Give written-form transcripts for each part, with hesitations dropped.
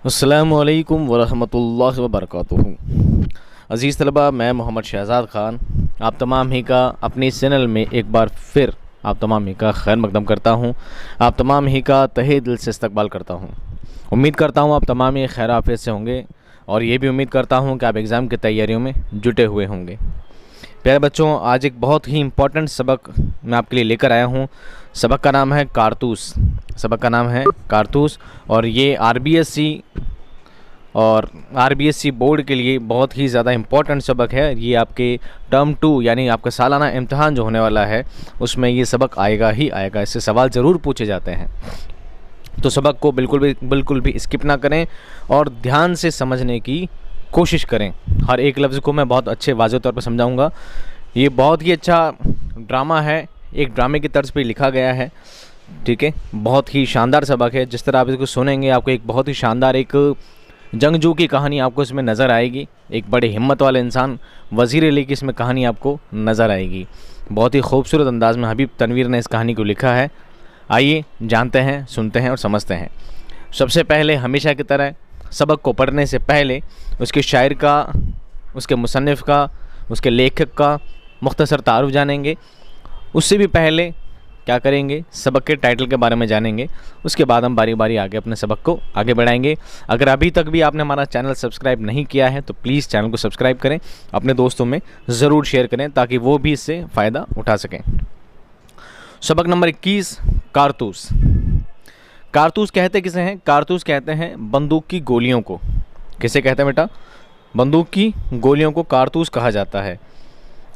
अस्सलामुअलैकुम वरहमतुल्लाहि वबरकातुहू। अज़ीज़ तलबा, मैं मोहम्मद शहज़ाद ख़ान आप तमाम ही का अपने इस चैनल में एक बार फिर आप तमाम ही का खैर मकदम करता हूँ। आप तमाम ही का तहे दिल से इस्तकबाल करता हूँ। उम्मीद करता हूँ आप तमाम ही खैर आफियत से होंगे और ये भी उम्मीद करता हूँ कि आप एग्ज़ाम की तैयारियों में जुटे हुए होंगे। प्यारे बच्चों, आज एक बहुत ही इम्पॉर्टेंट सबक मैं आपके लिए लेकर आया हूँ। सबक का नाम है कारतूस। सबक का नाम है कारतूस और ये आरबीएससी बोर्ड के लिए बहुत ही ज़्यादा इम्पॉर्टेंट सबक है। ये आपके टर्म 2 यानी आपका सालाना इम्तिहान जो होने वाला है उसमें ये सबक आएगा ही आएगा। इससे सवाल ज़रूर पूछे जाते हैं, तो सबक को बिल्कुल भी स्किप ना करें और ध्यान से समझने की कोशिश करें। हर एक लफ्ज़ को मैं बहुत अच्छे वाज़ेह तौर पर समझाऊंगा। ये बहुत ही अच्छा ड्रामा है, एक ड्रामे की तर्ज पे लिखा गया है। ठीक है, बहुत ही शानदार सबक है। जिस तरह आप इसको सुनेंगे आपको एक बहुत ही शानदार एक जंगजू की कहानी आपको इसमें नज़र आएगी। एक बड़े हिम्मत वाले इंसान वज़ीर अली की इसमें कहानी आपको नज़र आएगी। बहुत ही खूबसूरत अंदाज़ में हबीब तनवीर ने इस कहानी को लिखा है। आइए जानते हैं, सुनते हैं और समझते हैं। सबसे पहले हमेशा की तरह सबक को पढ़ने से पहले उसके शायर का, उसके मुसन्निफ़ का, उसके लेखक का मुख्तसर तारुफ जानेंगे। उससे भी पहले क्या करेंगे, सबक के टाइटल के बारे में जानेंगे। उसके बाद हम बारी बारी आगे अपने सबक को आगे बढ़ाएंगे। अगर अभी तक भी आपने हमारा चैनल सब्सक्राइब नहीं किया है तो प्लीज़ चैनल को सब्सक्राइब करें, अपने दोस्तों में ज़रूर शेयर करें ताकि वो भी इससे फ़ायदा उठा सकें। सबक नंबर 21, कारतूस। कारतूस कहते किसे हैं? कारतूस कहते हैं बंदूक की गोलियों को। किसे कहते हैं बेटा? बंदूक की गोलियों को कारतूस कहा जाता है।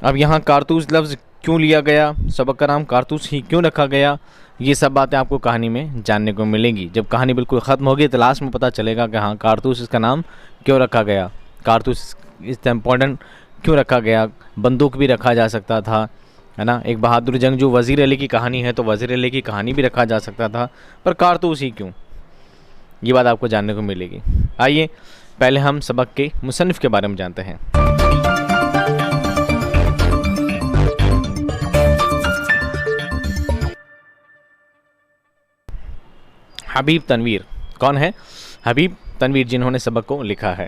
अब यहाँ कारतूस लफ्ज़ क्यों लिया गया, सबक का नाम कारतूस ही क्यों रखा गया, ये सब बातें आपको कहानी में जानने को मिलेंगी। जब कहानी बिल्कुल ख़त्म होगी तो लास्ट में पता चलेगा कि हाँ, कारतूस इसका नाम क्यों रखा गया, कारतूस इतना इम्पोर्टेंट क्यों रखा गया। बंदूक भी रखा जा सकता था, है ना। एक बहादुर जंगजू वज़ीर अली की कहानी है तो वज़ीर अली की कहानी भी रखा जा सकता था, पर कारतूस ही क्यों, ये बात आपको जानने को मिलेगी। आइए पहले हम सबक के मुसन्निफ़ के बारे में जानते हैं। हबीब तनवीर कौन है? हबीब तनवीर, जिन्होंने सबक को लिखा है।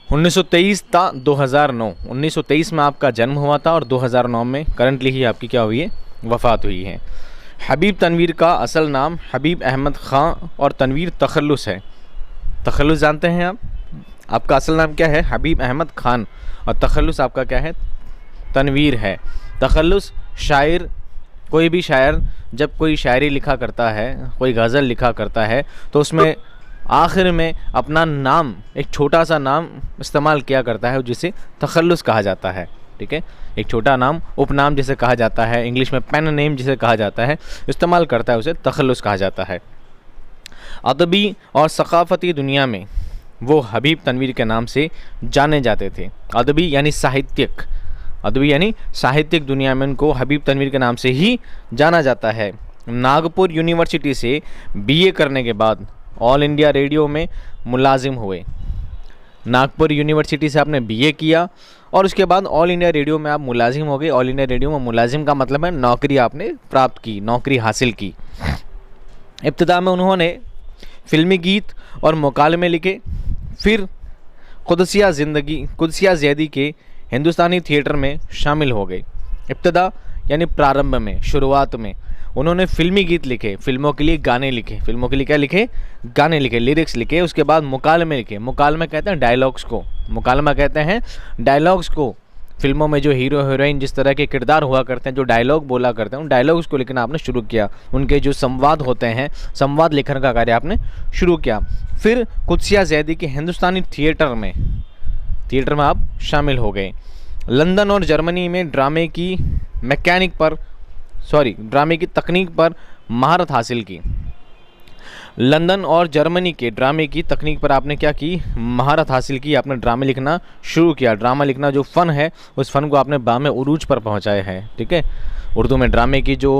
1923 था 2009। 1923 में आपका जन्म हुआ था और 2009 में करंटली ही आपकी क्या हुई है, वफ़ात हुई है। हबीब तनवीर का असल नाम हबीब अहमद ख़ान और तनवीर तखल्लुस है। तखल्लुस जानते हैं आप? आपका असल नाम क्या है? हबीब अहमद ख़ान और तखल्लुस आपका क्या है? तनवीर है। तखल्लुस शायर, कोई भी शायर जब कोई शायरी लिखा करता है, कोई गज़ल लिखा करता है तो उसमें आखिर में अपना नाम, एक छोटा सा नाम इस्तेमाल किया करता है जिसे तखल्लुस कहा जाता है। ठीक है, एक छोटा नाम, उपनाम जिसे कहा जाता है, इंग्लिश में पेन नेम जिसे कहा जाता है, इस्तेमाल करता है, उसे तखल्लुस कहा जाता है। अदबी और सक़ाफ़ती दुनिया में वो हबीब तनवीर के नाम से जाने जाते थे। अदबी यानी साहित्यिक, अदबी यानी साहित्यिक दुनिया में उनको हबीब तनवीर के नाम से ही जाना जाता है। नागपुर यूनिवर्सिटी से बीए करने के बाद ऑल इंडिया रेडियो में मुलाजिम हुए। नागपुर यूनिवर्सिटी से आपने बीए किया और उसके बाद ऑल इंडिया रेडियो में आप मुलाजिम हो गए। ऑल इंडिया रेडियो में मुलाजिम का मतलब है नौकरी आपने प्राप्त की, नौकरी हासिल की। इब्तिदा में उन्होंने फ़िल्मी गीत और मुकालमे लिखे, फिर कुदसिया ज़ैदी के हिंदुस्तानी थिएटर में शामिल हो गए। इब्तिदा यानी प्रारंभ में, शुरुआत में उन्होंने फ़िल्मी गीत लिखे, फ़िल्मों के लिए गाने लिखे, फ़िल्मों के लिए क्या लिखे? गाने लिखे, लिरिक्स लिखे। उसके बाद मुकालमे लिखे। मुकालमे कहते हैं डायलॉग्स को, मुकालमा कहते हैं डायलॉग्स को। फ़िल्मों में जो हीरो हीरोइन जिस तरह के किरदार हुआ करते हैं, जो डायलॉग बोला करते हैं, उन डायलॉग्स को लिखना आपने शुरू किया। उनके जो संवाद होते हैं, संवाद लिखने का कार्य आपने शुरू किया। फिर कुदसिया ज़ैदी के हिंदुस्तानी थिएटर में आप शामिल हो गए। लंदन और जर्मनी में ड्रामे की तकनीक पर महारत हासिल की। लंदन और जर्मनी के ड्रामे की तकनीक पर आपने क्या की? महारत हासिल की। आपने ड्रामे लिखना शुरू किया। ड्रामा लिखना जो फ़न है, उस फ़न को आपने बामे उरूज पर पहुंचाया है। ठीक है, उर्दू में ड्रामे की जो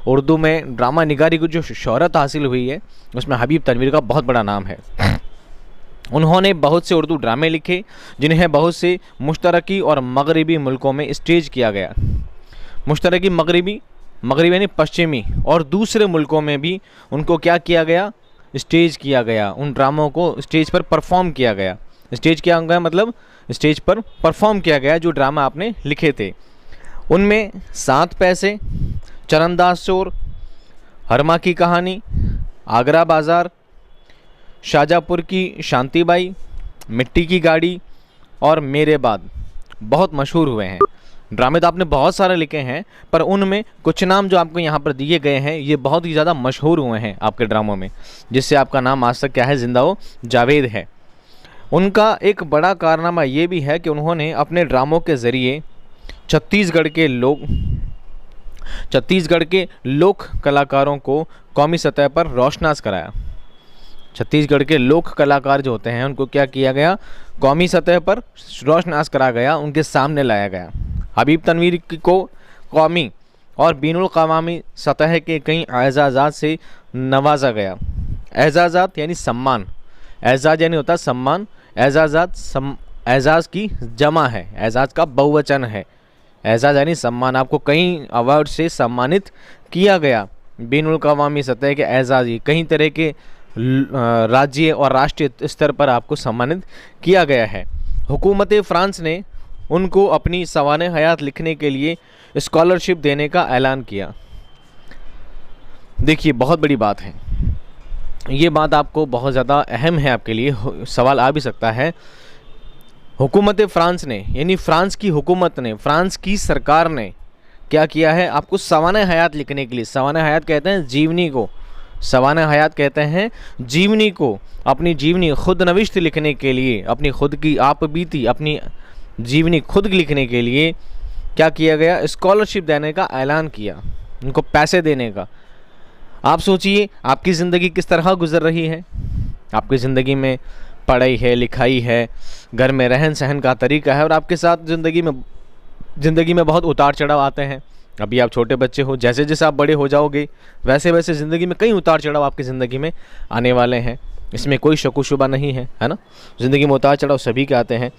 उर्दू में ड्रामा निगारी को जो शोहरत हासिल हुई है, उसमें हबीब तनवीर का बहुत बड़ा नाम है। उन्होंने बहुत से उर्दू ड्रामे लिखे जिन्हें बहुत से मुश्तरकी और मगरबी मुल्कों में स्टेज किया गया। मगरबी यानी पश्चिमी और दूसरे मुल्कों में भी उनको क्या किया गया, स्टेज किया गया, उन ड्रामों को स्टेज पर परफॉर्म किया गया। स्टेज किया गया मतलब स्टेज पर परफॉर्म किया गया जो ड्रामा आपने लिखे थे। उनमें 7 पैसे, चरणदास चोर, हरमा की कहानी, आगरा बाज़ार, शाजापुर की शांतिबाई, मिट्टी की गाड़ी और मेरे बाद बहुत मशहूर हुए हैं। ड्रामे तो आपने बहुत सारे लिखे हैं, पर उनमें कुछ नाम जो आपको यहाँ पर दिए गए हैं ये बहुत ही ज़्यादा मशहूर हुए हैं आपके ड्रामों में, जिससे आपका नाम आज तक क्या है, जिंदा हो जावेद है। उनका एक बड़ा कारनामा ये भी है कि उन्होंने अपने ड्रामों के ज़रिए छत्तीसगढ़ के लोक कलाकारों को कौमी सतह पर रोशनास कराया। छत्तीसगढ़ के लोक कलाकार जो होते हैं उनको क्या किया गया, कौमी सतह पर रोशनास करा गया, उनके सामने लाया गया। हबीब तनवीर को कौमी और बीनुल कवामी सतह के कई एजाज़ात से नवाजा गया। एजाज़ात यानी सम्मान, एजाज़ यानी होता है सम्मान, एजाज़ात एजाज़ की जमा है, एजाज़ का बहुवचन है। एजाज़ यानी सम्मान, आपको कई अवार्ड से सम्मानित किया गया। बीनुल कवामी सतह के एजाज़ी कई तरह के राज्य और राष्ट्रीय स्तर पर आपको सम्मानित किया गया है। हुकूमत फ़्रांस ने उनको अपनी सवाने हयात लिखने के लिए स्कॉलरशिप देने का ऐलान किया। देखिए बहुत बड़ी बात है ये, बात आपको बहुत ज़्यादा अहम है, आपके लिए सवाल आ भी सकता है। हुकूमत फ़्रांस ने यानी फ़्रांस की हुकूमत ने, फ़्रांस की सरकार ने क्या किया है, आपको सवाने हयात लिखने के लिए, सवाने हयात कहते हैं जीवनी को, सवाने हयात कहते हैं जीवनी को, अपनी जीवनी खुद नविश्त लिखने के लिए, अपनी खुद की आप बीती, अपनी जीवनी खुद लिखने के लिए क्या किया गया, स्कॉलरशिप देने का ऐलान किया, उनको पैसे देने का। आप सोचिए आपकी ज़िंदगी किस तरह गुजर रही है, आपकी ज़िंदगी में पढ़ाई है, लिखाई है, घर में रहन सहन का तरीका है, और आपके साथ ज़िंदगी में बहुत उतार चढ़ाव आते हैं। अभी आप छोटे बच्चे हो, जैसे जैसे आप बड़े हो जाओगे वैसे वैसे ज़िंदगी में कई उतार चढ़ाव आपकी ज़िंदगी में आने वाले हैं, इसमें कोई शक शुबा नहीं है, है ना। ज़िंदगी में उतार चढ़ाव सभी के आते हैं,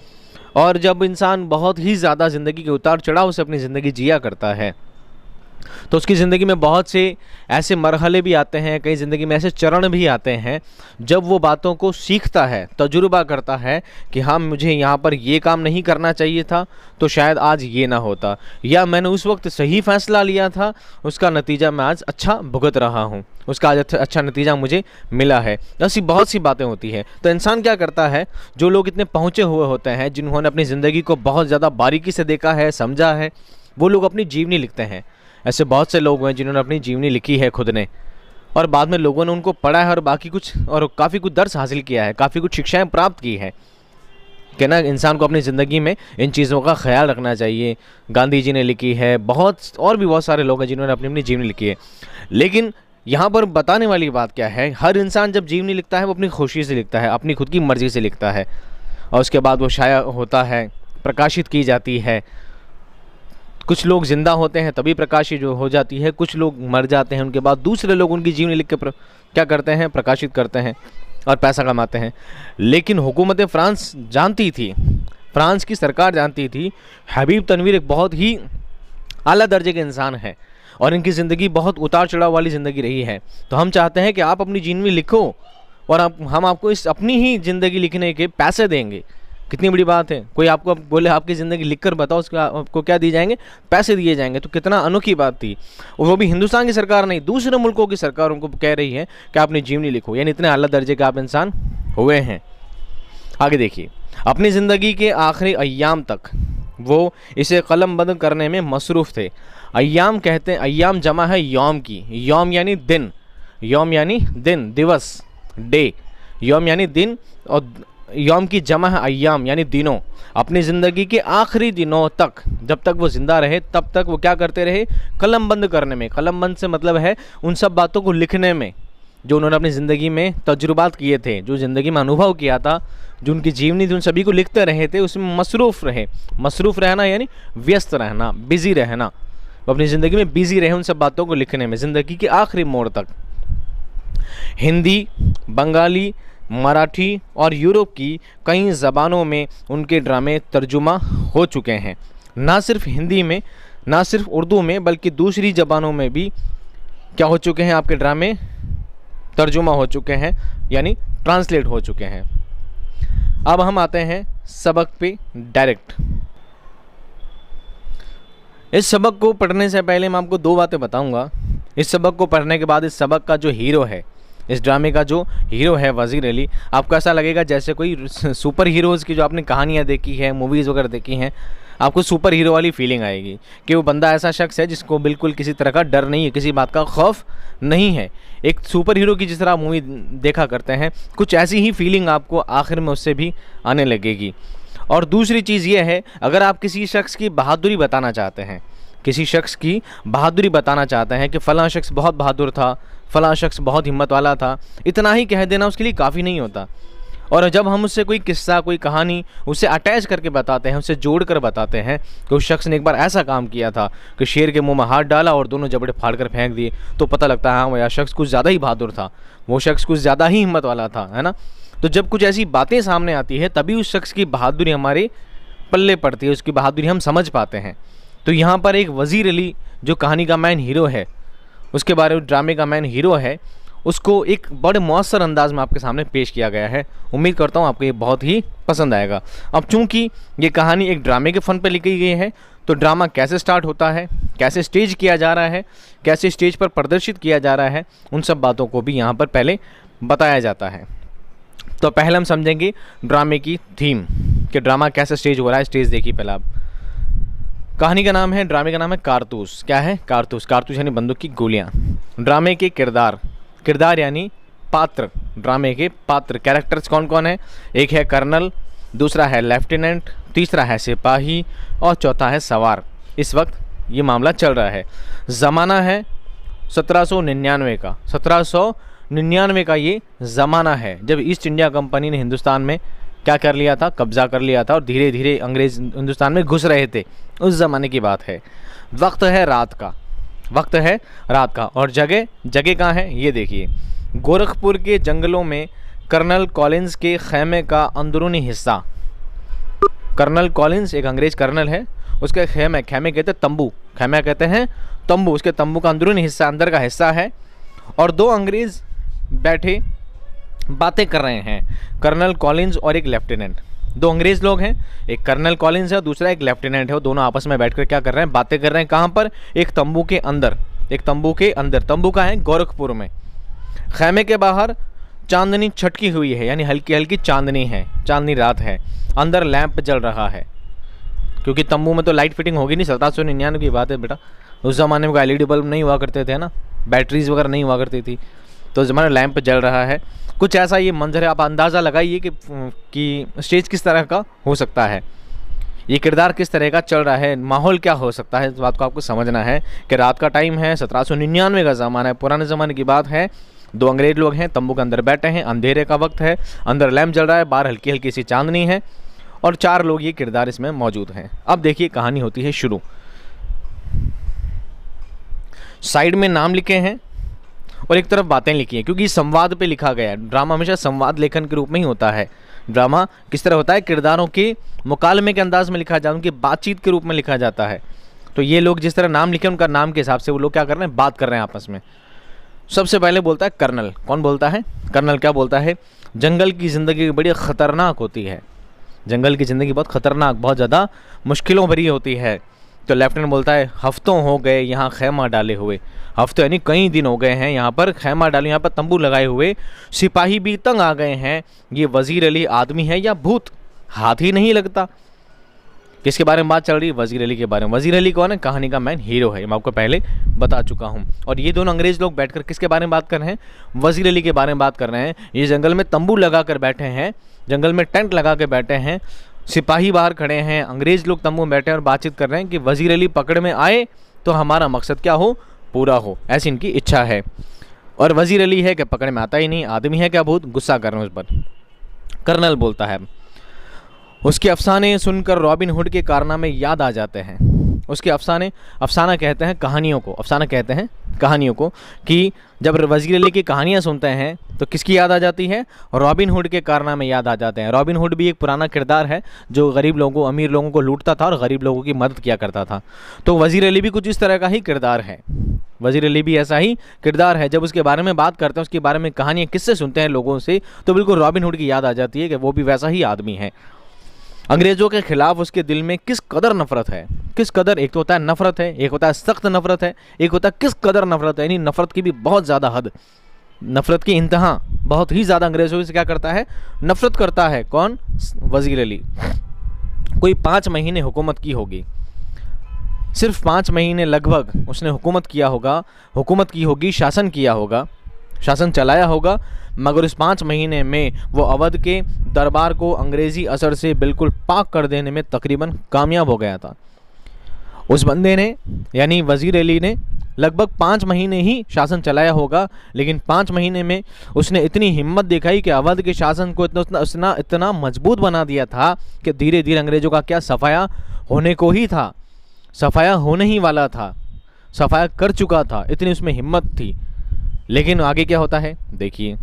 और जब इंसान बहुत ही ज़्यादा ज़िंदगी के उतार चढ़ाव से अपनी ज़िंदगी जिया करता है तो उसकी ज़िंदगी में बहुत से ऐसे मरहले भी आते हैं, कई ज़िंदगी में ऐसे चरण भी आते हैं जब वो बातों को सीखता है, तजुर्बा करता है कि हाँ मुझे यहाँ पर ये काम नहीं करना चाहिए था तो शायद आज ये ना होता, या मैंने उस वक्त सही फ़ैसला लिया था, उसका नतीजा मैं आज अच्छा भुगत रहा हूँ, उसका आज अच्छा नतीजा मुझे मिला है। ऐसी बहुत सी बातें होती हैं। तो इंसान क्या करता है, जो लोग इतने पहुँचे हुए होते हैं, जिन्होंने अपनी ज़िंदगी को बहुत ज़्यादा बारीकी से देखा है, समझा है, वो लोग अपनी जीवनी लिखते हैं। ऐसे बहुत से लोग हैं जिन्होंने अपनी जीवनी लिखी है खुद ने, और बाद में लोगों ने उनको पढ़ा है और काफ़ी कुछ दर्स हासिल किया है, काफ़ी कुछ शिक्षाएं प्राप्त की है कि ना इंसान को अपनी ज़िंदगी में इन चीज़ों का ख्याल रखना चाहिए। गांधी जी ने लिखी है, और भी बहुत सारे लोग हैं जिन्होंने अपनी अपनी जीवनी लिखी है। लेकिन यहाँ पर बताने वाली बात क्या है, हर इंसान जब जीवनी लिखता है वो अपनी खुशी से लिखता है, अपनी खुद की मर्ज़ी से लिखता है, और उसके बाद वो शाया होता है, प्रकाशित की जाती है। कुछ लोग ज़िंदा होते हैं तभी प्रकाशित जो हो जाती है, कुछ लोग मर जाते हैं, उनके बाद दूसरे लोग उनकी जीवनी लिख के क्या करते हैं, प्रकाशित करते हैं और पैसा कमाते हैं। लेकिन हुकूमत फ़्रांस जानती थी, फ़्रांस की सरकार जानती थी हबीब तनवीर एक बहुत ही आला दर्जे के इंसान है और इनकी ज़िंदगी बहुत उतार चढ़ाव वाली ज़िंदगी रही है। तो हम चाहते हैं कि आप अपनी जीवनी लिखो और हम आपको इस अपनी ही ज़िंदगी लिखने के पैसे देंगे। कितनी बड़ी बात है, कोई आपको बोले आपकी ज़िंदगी लिखकर बताओ, उसका आपको क्या दिए जाएंगे, पैसे दिए जाएंगे। तो कितना अनोखी बात थी, और वो भी हिंदुस्तान की सरकार नहीं, दूसरे मुल्कों की सरकार उनको कह रही है कि आप अपनी जीवनी लिखो, यानी इतने आला दर्जे के आप इंसान हुए हैं। आगे देखिए, अपनी ज़िंदगी के आखिरी अय्याम तक वो इसे कलमबंद करने में मसरूफ़ थे। अय्याम कहते हैं, अय्याम जमा है यौम की, यौम यानी दिन, यौम यानी दिन, दिवस, डे, यौम यानी दिन, और यौम की जमा है अय्याम यानी दिनों। अपनी ज़िंदगी के आखिरी दिनों तक, जब तक वो ज़िंदा रहे तब तक वो क्या करते रहे, कलमबंद करने में। कलमबंद से मतलब है उन सब बातों को लिखने में जो उन्होंने अपनी ज़िंदगी में तजुर्बात किए थे, जो ज़िंदगी में अनुभव किया था, जो उनकी जीवनी थी, उन सभी को लिखते रहे थे, उसमें मसरूफ़ रहे। मसरूफ़ रहना यानी व्यस्त रहना, बिज़ी रहना, वो अपनी ज़िंदगी में बिज़ी रहे उन सब बातों को लिखने में, ज़िंदगी के आखिरी मोड़ तक। हिंदी, बंगाली, मराठी और यूरोप की कई ज़बानों में उनके ड्रामे तर्जुमा हो चुके हैं। ना सिर्फ हिंदी में, ना सिर्फ उर्दू में, बल्कि दूसरी ज़बानों में भी क्या हो चुके हैं आपके ड्रामे तर्जुमा हो चुके हैं, यानी ट्रांसलेट हो चुके हैं। अब हम आते हैं सबक पे डायरेक्ट। इस सबक को पढ़ने से पहले मैं आपको दो बातें बताऊंगा। इस सबक को पढ़ने के बाद इस सबक का जो हीरो है, इस ड्रामे का जो हीरो है वज़ीर अली, आपको ऐसा लगेगा जैसे कोई सुपर हीरोज़ की जो आपने कहानियाँ देखी है, मूवीज़ वगैरह देखी हैं, आपको सुपर हीरो वाली फीलिंग आएगी कि वो बंदा ऐसा शख्स है जिसको बिल्कुल किसी तरह का डर नहीं है, किसी बात का खौफ नहीं है। एक सुपर हीरो की जिस तरह मूवी देखा करते हैं, कुछ ऐसी ही फीलिंग आपको आखिर में उससे भी आने लगेगी। और दूसरी चीज़ ये है, अगर आप किसी शख्स की बहादुरी बताना चाहते हैं, किसी शख्स की बहादुरी बताना चाहते हैं कि फ़लाँ शख्स बहुत बहादुर था, फ़लाँ शख्स बहुत हिम्मत वाला था, इतना ही कह देना उसके लिए काफ़ी नहीं होता। और जब हम उससे कोई किस्सा, कोई कहानी उससे अटैच करके बताते हैं, उससे जोड़ कर बताते हैं कि उस शख्स ने एक बार ऐसा काम किया था कि शेर के मुंह में हाथ डाला और दोनों जबड़े फाड़ कर फेंक दिए, तो पता लगता है हाँ वह शख्स कुछ ज़्यादा ही बहादुर था, वो शख्स कुछ ज़्यादा ही हिम्मत वाला था, है ना। तो जब कुछ ऐसी बातें सामने आती है तभी उस शख्स की बहादुरी हमारे पल्ले पड़ती है, उसकी बहादुरी हम समझ पाते हैं। तो यहाँ पर एक वज़ीर अली जो कहानी का मेन हीरो है, उसके बारे में ड्रामे का मेन हीरो है, उसको एक बड़े मौसर अंदाज में आपके सामने पेश किया गया है। उम्मीद करता हूँ आपको ये बहुत ही पसंद आएगा। अब चूँकि ये कहानी एक ड्रामे के फ़न पर लिखी गई है, तो ड्रामा कैसे स्टार्ट होता है, कैसे स्टेज किया जा रहा है, कैसे स्टेज पर प्रदर्शित किया जा रहा है, उन सब बातों को भी यहाँ पर पहले बताया जाता है। तो पहले हम समझेंगे ड्रामे की थीम कि ड्रामा कैसे स्टेज हो रहा है। स्टेज देखिए पहले आप। कहानी का नाम है, ड्रामे का नाम है कारतूस। क्या है? कारतूस। कारतूस यानी बंदूक की गोलियाँ। ड्रामे के किरदार, किरदार यानी पात्र, ड्रामे के पात्र, कैरेक्टर्स कौन कौन है? एक है कर्नल, दूसरा है लेफ्टिनेंट, तीसरा है सिपाही और चौथा है सवार। इस वक्त ये मामला चल रहा है। ज़माना है 1799 का। 1799 का ये ज़माना है जब ईस्ट इंडिया कंपनी ने हिंदुस्तान में क्या कर लिया था? कब्ज़ा कर लिया था और धीरे धीरे अंग्रेज़ हिंदुस्तान में घुस रहे थे। उस ज़माने की बात है। वक्त है रात का, वक्त है रात का। और जगह, जगह कहाँ है ये देखिए। गोरखपुर के जंगलों में कर्नल कॉलिंस के खैमे का अंदरूनी हिस्सा। कर्नल कॉलिंस एक अंग्रेज़ कर्नल है, उसके खैमे, खैमे कहते हैं तंबू, खैमा कहते हैं तंबू, उसके तंबू का अंदरूनी हिस्सा, अंदर का हिस्सा है। और दो अंग्रेज़ बैठे बातें कर रहे हैं, कर्नल कॉलिंस और एक लेफ्टिनेंट। दो अंग्रेज़ लोग हैं, एक कर्नल कॉलिंस है और दूसरा एक लेफ्टिनेंट है। वो दोनों आपस में बैठकर क्या कर रहे हैं? बातें कर रहे हैं। कहाँ पर? एक तंबू के अंदर, एक तंबू के अंदर। तंबू का है गोरखपुर में। खैमे के बाहर चांदनी छटकी हुई है, यानी हल्की हल्की चांदनी है, चांदनी रात है। अंदर लैंप जल रहा है, क्योंकि तंबू में तो लाइट फिटिंग होगी नहीं। 1799 की बात है बेटा। उस ज़माने में LED बल्ब नहीं हुआ करते थे ना, बैटरीज वगैरह नहीं हुआ करती थी, तो ज़माने लैंप जल रहा है। कुछ ऐसा ये मंजर है। आप अंदाज़ा लगाइए कि स्टेज किस तरह का हो सकता है, ये किरदार किस तरह का चल रहा है, माहौल क्या हो सकता है। इस बात को आपको समझना है कि रात का टाइम है, 1799 का ज़माना है, पुराने ज़माने की बात है। दो अंग्रेज लोग हैं, तंबू के अंदर बैठे हैं, अंधेरे का वक्त है, अंदर लैंप जल रहा है, बाहर हल्की हल्की सी चांदनी है और चार लोग ये किरदार इसमें मौजूद हैं। अब देखिए कहानी होती है शुरू। साइड में नाम लिखे हैं और एक तरफ बातें लिखी हैं, क्योंकि संवाद पे लिखा गया है। ड्रामा हमेशा संवाद लेखन के रूप में ही होता है। ड्रामा किस तरह होता है? किरदारों के मुकालमे के अंदाज में लिखा जाता है, उनकी बातचीत के रूप में लिखा जाता है। तो ये लोग जिस तरह नाम लिखे, उनका नाम के हिसाब से वो लोग क्या कर रहे हैं? बात कर रहे हैं आपस में। सबसे पहले बोलता है कर्नल। कौन बोलता है? कर्नल क्या बोलता है? जंगल की ज़िंदगी बड़ी ख़तरनाक होती है, जंगल की ज़िंदगी बहुत ख़तरनाक, बहुत ज़्यादा मुश्किलों भरी होती है। तो लेफ्टिनेंट बोलता है हफ्तों हो गए यहाँ खैमा डाले हुए। हफ्ते यानी कई दिन हो गए हैं यहाँ पर खैमा डाले, यहाँ पर तंबू लगाए हुए। सिपाही भी तंग आ गए हैं, ये वज़ीर अली आदमी है या भूत, हाथ ही नहीं लगता। किसके बारे में बात चल रही है? वज़ीर अली के बारे में। वज़ीर अली कौन है? कहानी का मेन हीरो है, मैं आपको पहले बता चुका हूँ। और ये दोनों अंग्रेज़ लोग बैठकर किसके बारे में बात कर रहे हैं? वज़ीर अली के बारे में बात कर रहे हैं। ये जंगल में तंबू लगा कर बैठे हैं, जंगल में टेंट लगा के बैठे हैं, सिपाही बाहर खड़े हैं, अंग्रेज़ लोग तंबू में बैठे हैं और बातचीत कर रहे हैं कि वज़ीर अली पकड़ में आए तो हमारा मकसद क्या हो? पूरा हो, ऐसी इनकी इच्छा है। और वज़ीर अली है कि पकड़ में आता ही नहीं, आदमी है क्या भूत? गुस्सा कर रहे हैं उस पर। कर्नल बोलता है, उसके अफसाने सुनकर रॉबिन हुड के कारनामे याद आ जाते हैं। उसके अफसाने, अफसाना कहते हैं कहानियों को, अफसाना कहते हैं कहानियों को, कि जब वज़ीर अली की कहानियाँ सुनते हैं तो किसकी याद आ जाती है? रॉबिन हुड के कारनामे याद आ जाते हैं। रॉबिन हुड भी एक पुराना किरदार है जो गरीब लोगों, अमीर लोगों को लूटता था और गरीब लोगों की मदद किया करता था। तो वज़ीर अली भी कुछ इस तरह का ही किरदार है। वज़ीर अली भी ऐसा ही किरदार है। जब उसके बारे में बात करते हैं, उसके बारे में कहानियाँ किस्से सुनते हैं लोगों से, तो बिल्कुल रॉबिन हुड की याद आ जाती है कि वो भी वैसा ही आदमी है। अंग्रेज़ों के खिलाफ उसके दिल में किस कदर नफरत है, किस कदर, एक तो होता है नफरत है, एक होता है सख्त नफरत है, एक होता है किस कदर नफरत है, यानी नफरत की भी बहुत ज़्यादा हद, नफरत की इंतहा, बहुत ही ज़्यादा अंग्रेज़ों से क्या करता है, नफरत करता है। कौन? वज़ीर अली। कोई 5 महीने हुकूमत की होगी, सिर्फ 5 महीने लगभग उसने हुकूमत किया होगा, हुकूमत की होगी, शासन किया होगा, शासन चलाया होगा, मगर इस 5 महीने में वो अवध के दरबार को अंग्रेज़ी असर से बिल्कुल पाक कर देने में तकरीबन कामयाब हो गया था। उस बंदे ने, यानी वज़ीर अली ने लगभग 5 महीने ही शासन चलाया होगा, लेकिन 5 महीने में उसने इतनी हिम्मत दिखाई कि अवध के शासन को इतना मजबूत बना दिया था कि धीरे धीरे अंग्रेज़ों का क्या सफाया होने को ही था, सफाया होने ही वाला था, सफाया कर चुका था, इतनी उसमें हिम्मत थी। लेकिन आगे क्या होता है देखिए,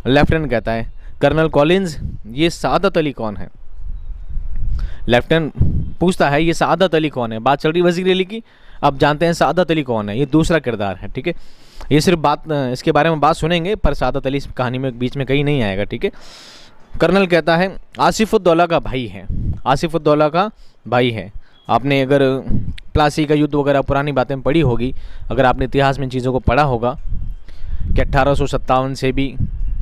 लेफ्टिनेंट कहता है, कर्नल कॉलिंस, ये सादत अली कौन है? लेफ्टिनेंट पूछता है ये सादत अली कौन है? बात चल रही वज़ीर अली की, अब जानते हैं सादत अली कौन है। ये दूसरा किरदार है, ठीक है। ये सिर्फ बात, इसके बारे में बात सुनेंगे, पर सादत अली इस कहानी में बीच में कहीं नहीं आएगा, ठीक है। कर्नल कहता है आसिफुद्दौला का भाई है, आसिफुद्दौला का भाई है। आपने अगर प्लासी का युद्ध वगैरह पुरानी बातें पढ़ी होगी, अगर आपने इतिहास में चीज़ों को पढ़ा होगा कि 1857 से भी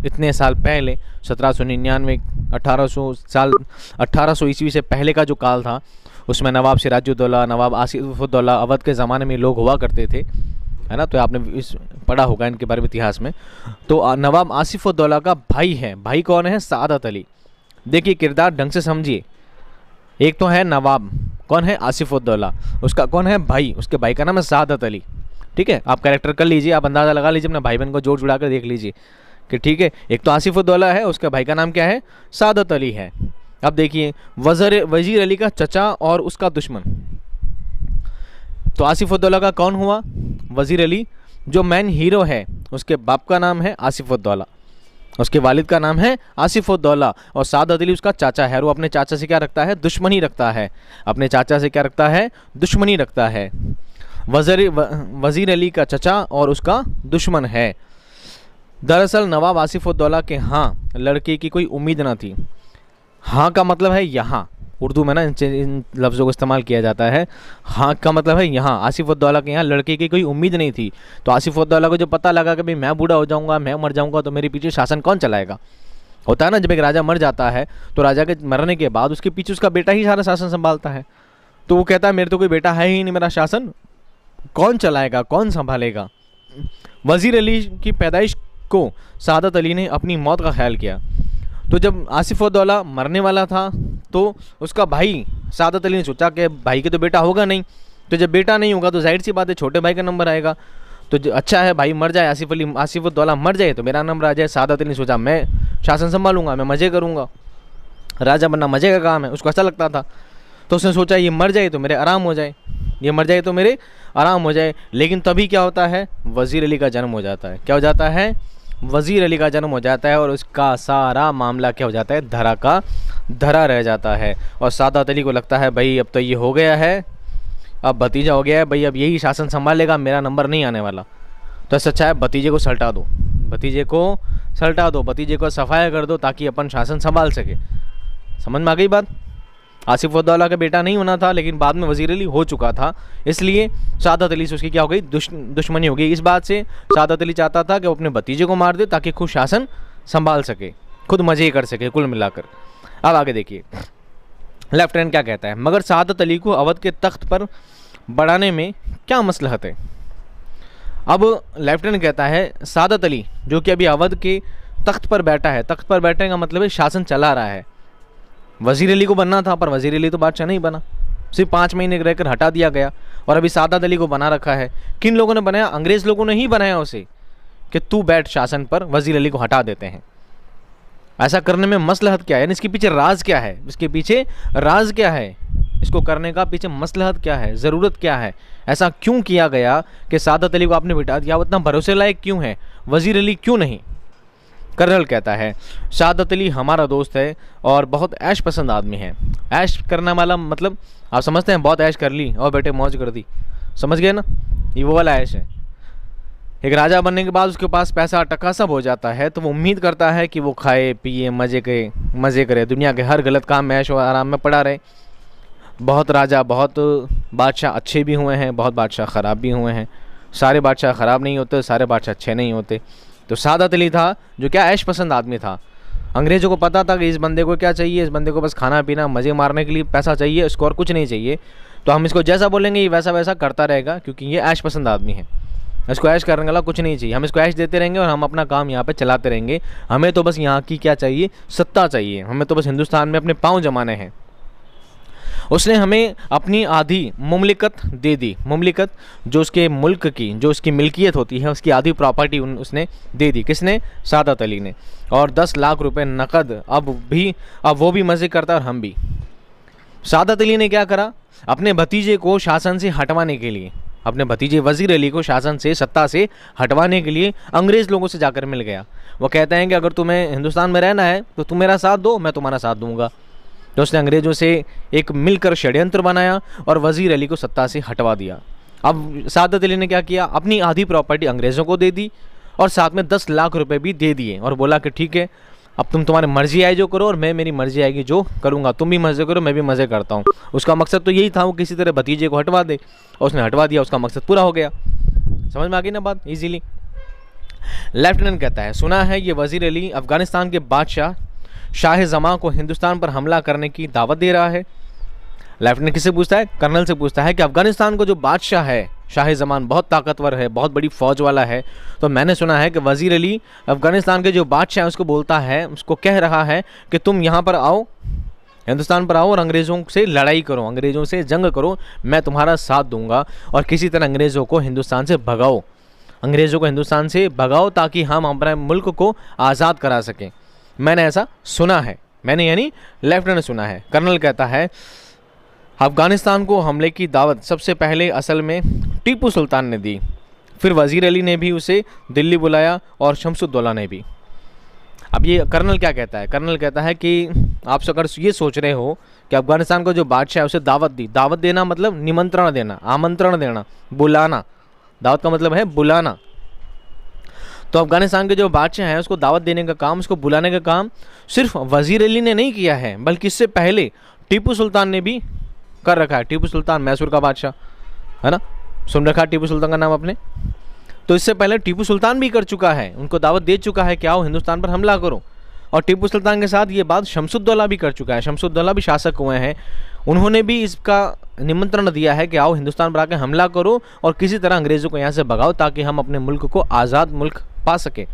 इतने साल पहले, 1799, 1800 ईस्वी से पहले का जो काल था, उसमें नवाब सिराजुद्दौला, नवाब आसिफुद्दौला, अवध के ज़माने में लोग हुआ करते थे, है ना। तो आपने इस पढ़ा होगा इनके बारे में इतिहास में। तो नवाब आसिफुद्दौला का भाई है, भाई कौन है? सादत अली। देखिए किरदार ढंग से समझिए, एक तो है नवाब, कौन है? आसिफुद्दौला, उसका कौन है? भाई, उसके भाई का नाम है सादत अली, ठीक है। आप कैरेक्टर कर लीजिए, आप अंदाज़ा लगा लीजिए, अपने भाई बहन को जोड़ जुड़ा कर देख लीजिए कि ठीक है, एक तो आसिफुद्दौला है, उसके भाई का नाम क्या है? सादत अली है। अब देखिए वज़ीर अली का चचा और उसका दुश्मन। तो आसिफुद्दौला का कौन हुआ? वज़ीर अली। जो मेन हीरो है उसके बाप का नाम है आसिफुद्दौला, उसके वालिद का नाम है आसिफुद्दौला, और सादत अली उसका चाचा है। और वो अपने चाचा से क्या रखता है? दुश्मनी रखता है। अपने चाचा से क्या रखता है? दुश्मनी रखता है। वज़ीर अली का चचा और उसका दुश्मन है। दरअसल नवाब आसिफुद्दौला के हाँ लड़के की कोई उम्मीद ना थी। हाँ का मतलब है यहाँ, उर्दू में ना इन लफ्ज़ों को इस्तेमाल किया जाता है। हाँ का मतलब है यहाँ, आसिफुद्दौला के यहाँ लड़के की कोई उम्मीद नहीं थी। तो आसिफुद्दौला को जो पता लगा कि भाई मैं बूढ़ा हो जाऊँगा, मैं मर जाऊँगा, तो मेरे पीछे शासन कौन चलाएगा? होता है ना, जब एक राजा मर जाता है तो राजा के मरने के बाद उसके पीछे उसका बेटा ही सारा शासन संभालता है। तो वो कहता है मेरे तो कोई बेटा है ही नहीं, मेरा शासन कौन चलाएगा, कौन संभालेगा? वज़ीर अली की पैदाइश को सादत अली ने अपनी मौत का ख्याल किया। तो जब आसिफुद्दौला मरने वाला था तो उसका भाई सादत अली ने सोचा कि भाई के तो बेटा होगा नहीं, तो जब बेटा नहीं होगा तो जाहिर सी बात है छोटे भाई का नंबर आएगा। तो अच्छा है भाई मर जाए, आसिफुद्दौला मर जाए तो मेरा नंबर आ जाए। सादत अली ने सोचा मैं शासन संभालूंगा, मैं मज़े करूँगा, राजा बनना मज़े का काम है, उसको अच्छा लगता था। तो उसने सोचा ये मर जाए तो मेरे आराम हो जाए, ये मर जाए तो मेरे आराम हो जाए। लेकिन तभी क्या होता है? वज़ीर अली का जन्म हो जाता है। क्या हो जाता है? वज़ीर अली का जन्म हो जाता है और उसका सारा मामला क्या हो जाता है? धरा का धरा रह जाता है। और सादत अली को लगता है भाई अब तो ये हो गया है, अब भतीजा हो गया है भाई, अब यही शासन संभालेगा, मेरा नंबर नहीं आने वाला। तो इससे अच्छा है भतीजे को सल्टा दो, भतीजे को सल्टा दो, भतीजे को सफाया कर दो ताकि अपन शासन संभाल सके। समझ में आ गई बात? आसिफुद्दौला का बेटा नहीं होना था, लेकिन बाद में वज़ीर अली हो चुका था, इसलिए सादत अली से उसकी क्या हो गई? दुश्मनी हो गई। इस बात से सादत अली चाहता था कि वो अपने भतीजे को मार दे ताकि खुद शासन संभाल सके, खुद मज़े कर सके कुल मिलाकर। अब आगे देखिए लेफ्टिनेंट क्या कहता है, मगर सादत अली को अवध के तख्त पर बढ़ाने में क्या मसलहत है? अब लेफ्टिनेंट कहता है सादत अली जो कि अभी अवध के तख्त पर बैठा है, तख्त पर बैठने का मतलब है शासन चला रहा है। वज़ीर अली को बनना था पर वज़ीर अली तो बादशाह नहीं बना, सिर्फ 5 महीने रहकर हटा दिया गया, और अभी सादत अली को बना रखा है। किन लोगों ने बनाया? अंग्रेज़ लोगों ने ही बनाया उसे कि तू बैठ शासन पर, वज़ीर अली को हटा देते हैं। ऐसा करने में मसलहत क्या है, यानी इसके पीछे राज क्या है? इसके पीछे राज क्या है? इसको करने का पीछे मसलहत क्या है, ज़रूरत क्या है? ऐसा क्यों किया गया कि सादत अली को आपने बिठा दिया? वो इतना भरोसे लायक क्यों है, वज़ीर अली क्यों नहीं? कर्नल कहता है सादत अली हमारा दोस्त है और बहुत ऐश पसंद आदमी है। ऐश करने वाला मतलब आप समझते हैं, बहुत ऐश कर ली और बेटे मौज कर दी, समझ गए ना? ये वो वाला ऐश है। एक राजा बनने के बाद उसके पास पैसा टका सब हो जाता है तो वो उम्मीद करता है कि वो खाए पिए मज़े करे, दुनिया के हर गलत काम में ऐश और आराम में पड़ा रहे। बहुत राजा, बहुत बादशाह अच्छे भी हुए हैं, बहुत बादशाह ख़राब भी हुए हैं। सारे बादशाह ख़राब नहीं होते, सारे बादशाह अच्छे नहीं होते। तो सादत अली था जो क्या ऐश पसंद आदमी था। अंग्रेज़ों को पता था कि इस बंदे को क्या चाहिए, इस बंदे को बस खाना पीना मज़े मारने के लिए पैसा चाहिए, इसको और कुछ नहीं चाहिए। तो हम इसको जैसा बोलेंगे ये वैसा वैसा करता रहेगा, क्योंकि ये ऐश पसंद आदमी है। इसको ऐश करने वाला कुछ नहीं चाहिए, हम इसको ऐश देते रहेंगे और हम अपना काम यहाँ पे चलाते रहेंगे। हमें तो बस यहाँ की क्या चाहिए, सत्ता चाहिए, हमें तो बस हिंदुस्तान में अपने पाँव जमाने हैं। उसने हमें अपनी आधी मुमलिकत दे दी। मुमलिकत जो उसके मुल्क की, जो उसकी मिल्कियत होती है, उसकी आधी प्रॉपर्टी उसने दे दी। किसने? सादत अली ने। और 10 लाख रुपए नकद। अब वो भी मज़े करता और हम भी। सादत अली ने क्या करा? अपने भतीजे को शासन से हटवाने के लिए, अपने भतीजे वज़ीर अली को शासन से, सत्ता से हटवाने के लिए अंग्रेज़ लोगों से जाकर मिल गया। वो कहते हैं कि अगर तुम्हें हिंदुस्तान में रहना है तो तुम मेरा साथ दो, मैं तुम्हारा साथ दूंगा। तो उसने अंग्रेज़ों से एक मिलकर षड्यंत्र बनाया और वज़ीर अली को सत्ता से हटवा दिया। अब सादत अली ने क्या किया? अपनी आधी प्रॉपर्टी अंग्रेज़ों को दे दी और साथ में 10 लाख रुपए भी दे दिए और बोला कि ठीक है, अब तुम तुम्हारी मर्जी आए जो करो और मैं मेरी मर्जी आएगी जो करूँगा। तुम भी मज़े करो, मैं भी मज़े करता हूँ। उसका मकसद तो यही था, वो किसी तरह भतीजे को हटवा दे, और उसने हटवा दिया, उसका मकसद पूरा हो गया। समझ में आ गई ना बात इजीली? लेफ्टिनेंट कहता है, सुना है ये वज़ीर अली अफ़गानिस्तान के बादशाह शाह जमां को हिंदुस्तान पर हमला करने की दावत दे रहा है। लेफ्टिनेंट किससे पूछता है? कर्नल से पूछता है कि अफ़गानिस्तान को जो बादशाह है शाह जमान बहुत ताकतवर है, बहुत बड़ी फ़ौज वाला है। तो मैंने सुना है कि वज़ीर अली अफ़गानिस्तान के जो बादशाह है उसको बोलता है, उसको कह रहा है कि तुम यहाँ पर आओ, हिंदुस्तान पर आओ और अंग्रेज़ों से लड़ाई करो, अंग्रेज़ों से जंग करो, मैं तुम्हारा साथ दूंगा और किसी तरह अंग्रेज़ों को हिंदुस्तान से भगाओ, अंग्रेज़ों को हिंदुस्तान से भगाओ ताकि हम अपने मुल्क को आज़ाद करा सकें। मैंने ऐसा सुना है। मैंने यानी लेफ्टिनेंट ने सुना है। कर्नल कहता है, अफ़गानिस्तान को हमले की दावत सबसे पहले असल में टीपू सुल्तान ने दी, फिर वज़ीर अली ने भी उसे दिल्ली बुलाया और शमसुद्दौला ने भी। अब ये कर्नल क्या कहता है? कर्नल कहता है कि आप अगर ये सोच रहे हो कि अफ़गानिस्तान को जो बादशाह है उसे दावत दी, दावत देना मतलब निमंत्रण देना, आमंत्रण देना, बुलाना। दावत का मतलब है बुलाना। तो अफ़गानिस्तान के जो बादशाह हैं उसको दावत देने का काम, उसको बुलाने का काम सिर्फ वज़ीर अली ने नहीं किया है, बल्कि इससे पहले टीपू सुल्तान ने भी कर रखा है। टीपू सुल्तान मैसूर का बादशाह है ना, सुन रखा है टीपू सुल्तान का नाम आपने? तो इससे पहले टीपू सुल्तान भी कर चुका है, उनको दावत दे चुका है कि आओ हिंदुस्तान पर हमला करो। और टीपू सुल्तान के साथ ये बात शमसुद्दौला भी कर चुका है। शमसुद्दौला भी शासक हुए हैं, उन्होंने भी इसका निमंत्रण दिया है कि आओ हिंदुस्तान पर आकर हमला करो और किसी तरह अंग्रेज़ों को यहाँ से भगाओ ताकि हम अपने मुल्क को आज़ाद मुल्क पा सके।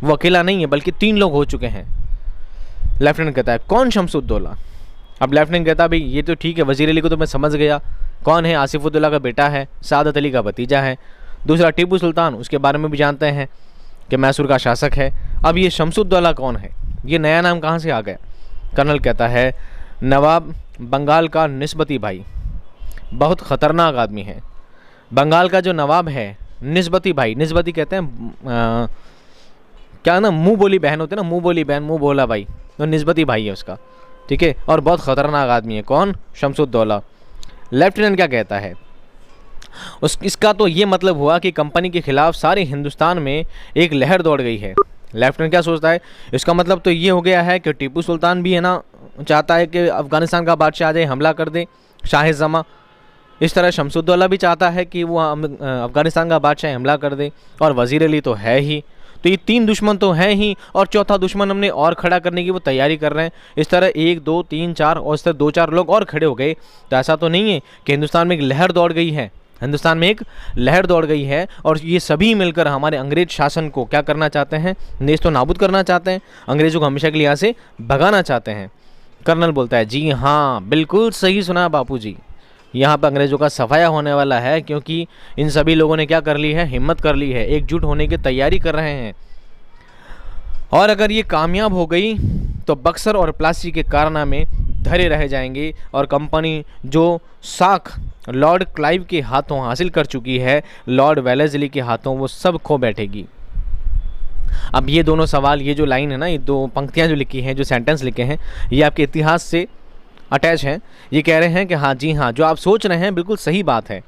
वो अकेला नहीं है बल्कि 3 लोग हो चुके हैं। लेफ्टिनेंट कहता है, कौन शमसुद्दौला? अब लेफ्टिनेंट कहता है, भाई ये तो ठीक है, वज़ीर अली को तो मैं समझ गया कौन है, आसिफुद्दौला का बेटा है, सादत अली का भतीजा है। दूसरा टीपू सुल्तान, उसके बारे में भी जानते हैं कि मैसूर का शासक है। अब ये शमसुद्दौला कौन है? ये नया नाम कहाँ से आ गया? कर्नल कहता है, नवाब बंगाल का निस्बती भाई, बहुत ख़तरनाक आदमी है। बंगाल का जो नवाब है, निस्बती भाई, निस्बती कहते हैं क्या ना, मुँह बोली बहन होते हैं ना, मुँह बोली बहन, मुँह बोला भाई, तो निस्बती भाई है उसका, ठीक है, और बहुत ख़तरनाक आदमी है। कौन? शमसुद्दौला। लेफ्टिनेंट क्या कहता है? इसका तो ये मतलब हुआ कि कंपनी के ख़िलाफ़ सारे हिंदुस्तान में एक लहर दौड़ गई है। लेफ्टिनेंट क्या सोचता है? इसका मतलब तो ये हो गया है कि टीपू सुल्तान भी है ना चाहता है कि अफ़गानिस्तान का बादशाह आ जाए, हमला कर दे, शाह जमा। इस तरह शमसुद्दौला भी चाहता है कि वो अफ़गानिस्तान का बादशाह हमला कर दे, और वज़ीर अली तो है ही। तो ये 3 दुश्मन तो हैं ही, और चौथा दुश्मन हमने और खड़ा करने की वो तैयारी कर रहे हैं। इस तरह 1 2 3 4 और इस तरह 2-4 लोग और खड़े हो गए। तो ऐसा तो नहीं है कि हिंदुस्तान में एक लहर दौड़ गई है, हिंदुस्तान में एक लहर दौड़ गई है और ये सभी मिलकर हमारे अंग्रेज शासन को क्या करना चाहते हैं? नेस्त नाबूद करना चाहते हैं, अंग्रेज़ों को हमेशा के लिए यहाँ से भगाना चाहते हैं। कर्नल बोलता है, जी हाँ, बिल्कुल सही सुना बापू जी, यहाँ पर अंग्रेज़ों का सफाया होने वाला है, क्योंकि इन सभी लोगों ने क्या कर ली है? हिम्मत कर ली है, एकजुट होने की तैयारी कर रहे हैं। और अगर ये कामयाब हो गई तो बक्सर और प्लासी के कारनामे धरे रह जाएंगे और कंपनी जो साख लॉर्ड क्लाइव के हाथों हासिल कर चुकी है, लॉर्ड वेलेस्ली के हाथों वो सब खो बैठेगी। अब ये दोनों सवाल, ये जो लाइन है ना, ये 2 पंक्तियाँ जो लिखी हैं, जो सेंटेंस लिखे हैं, ये आपके इतिहास से अटैच हैं। ये कह रहे हैं कि हाँ जी हाँ, जो आप सोच रहे हैं बिल्कुल सही बात है।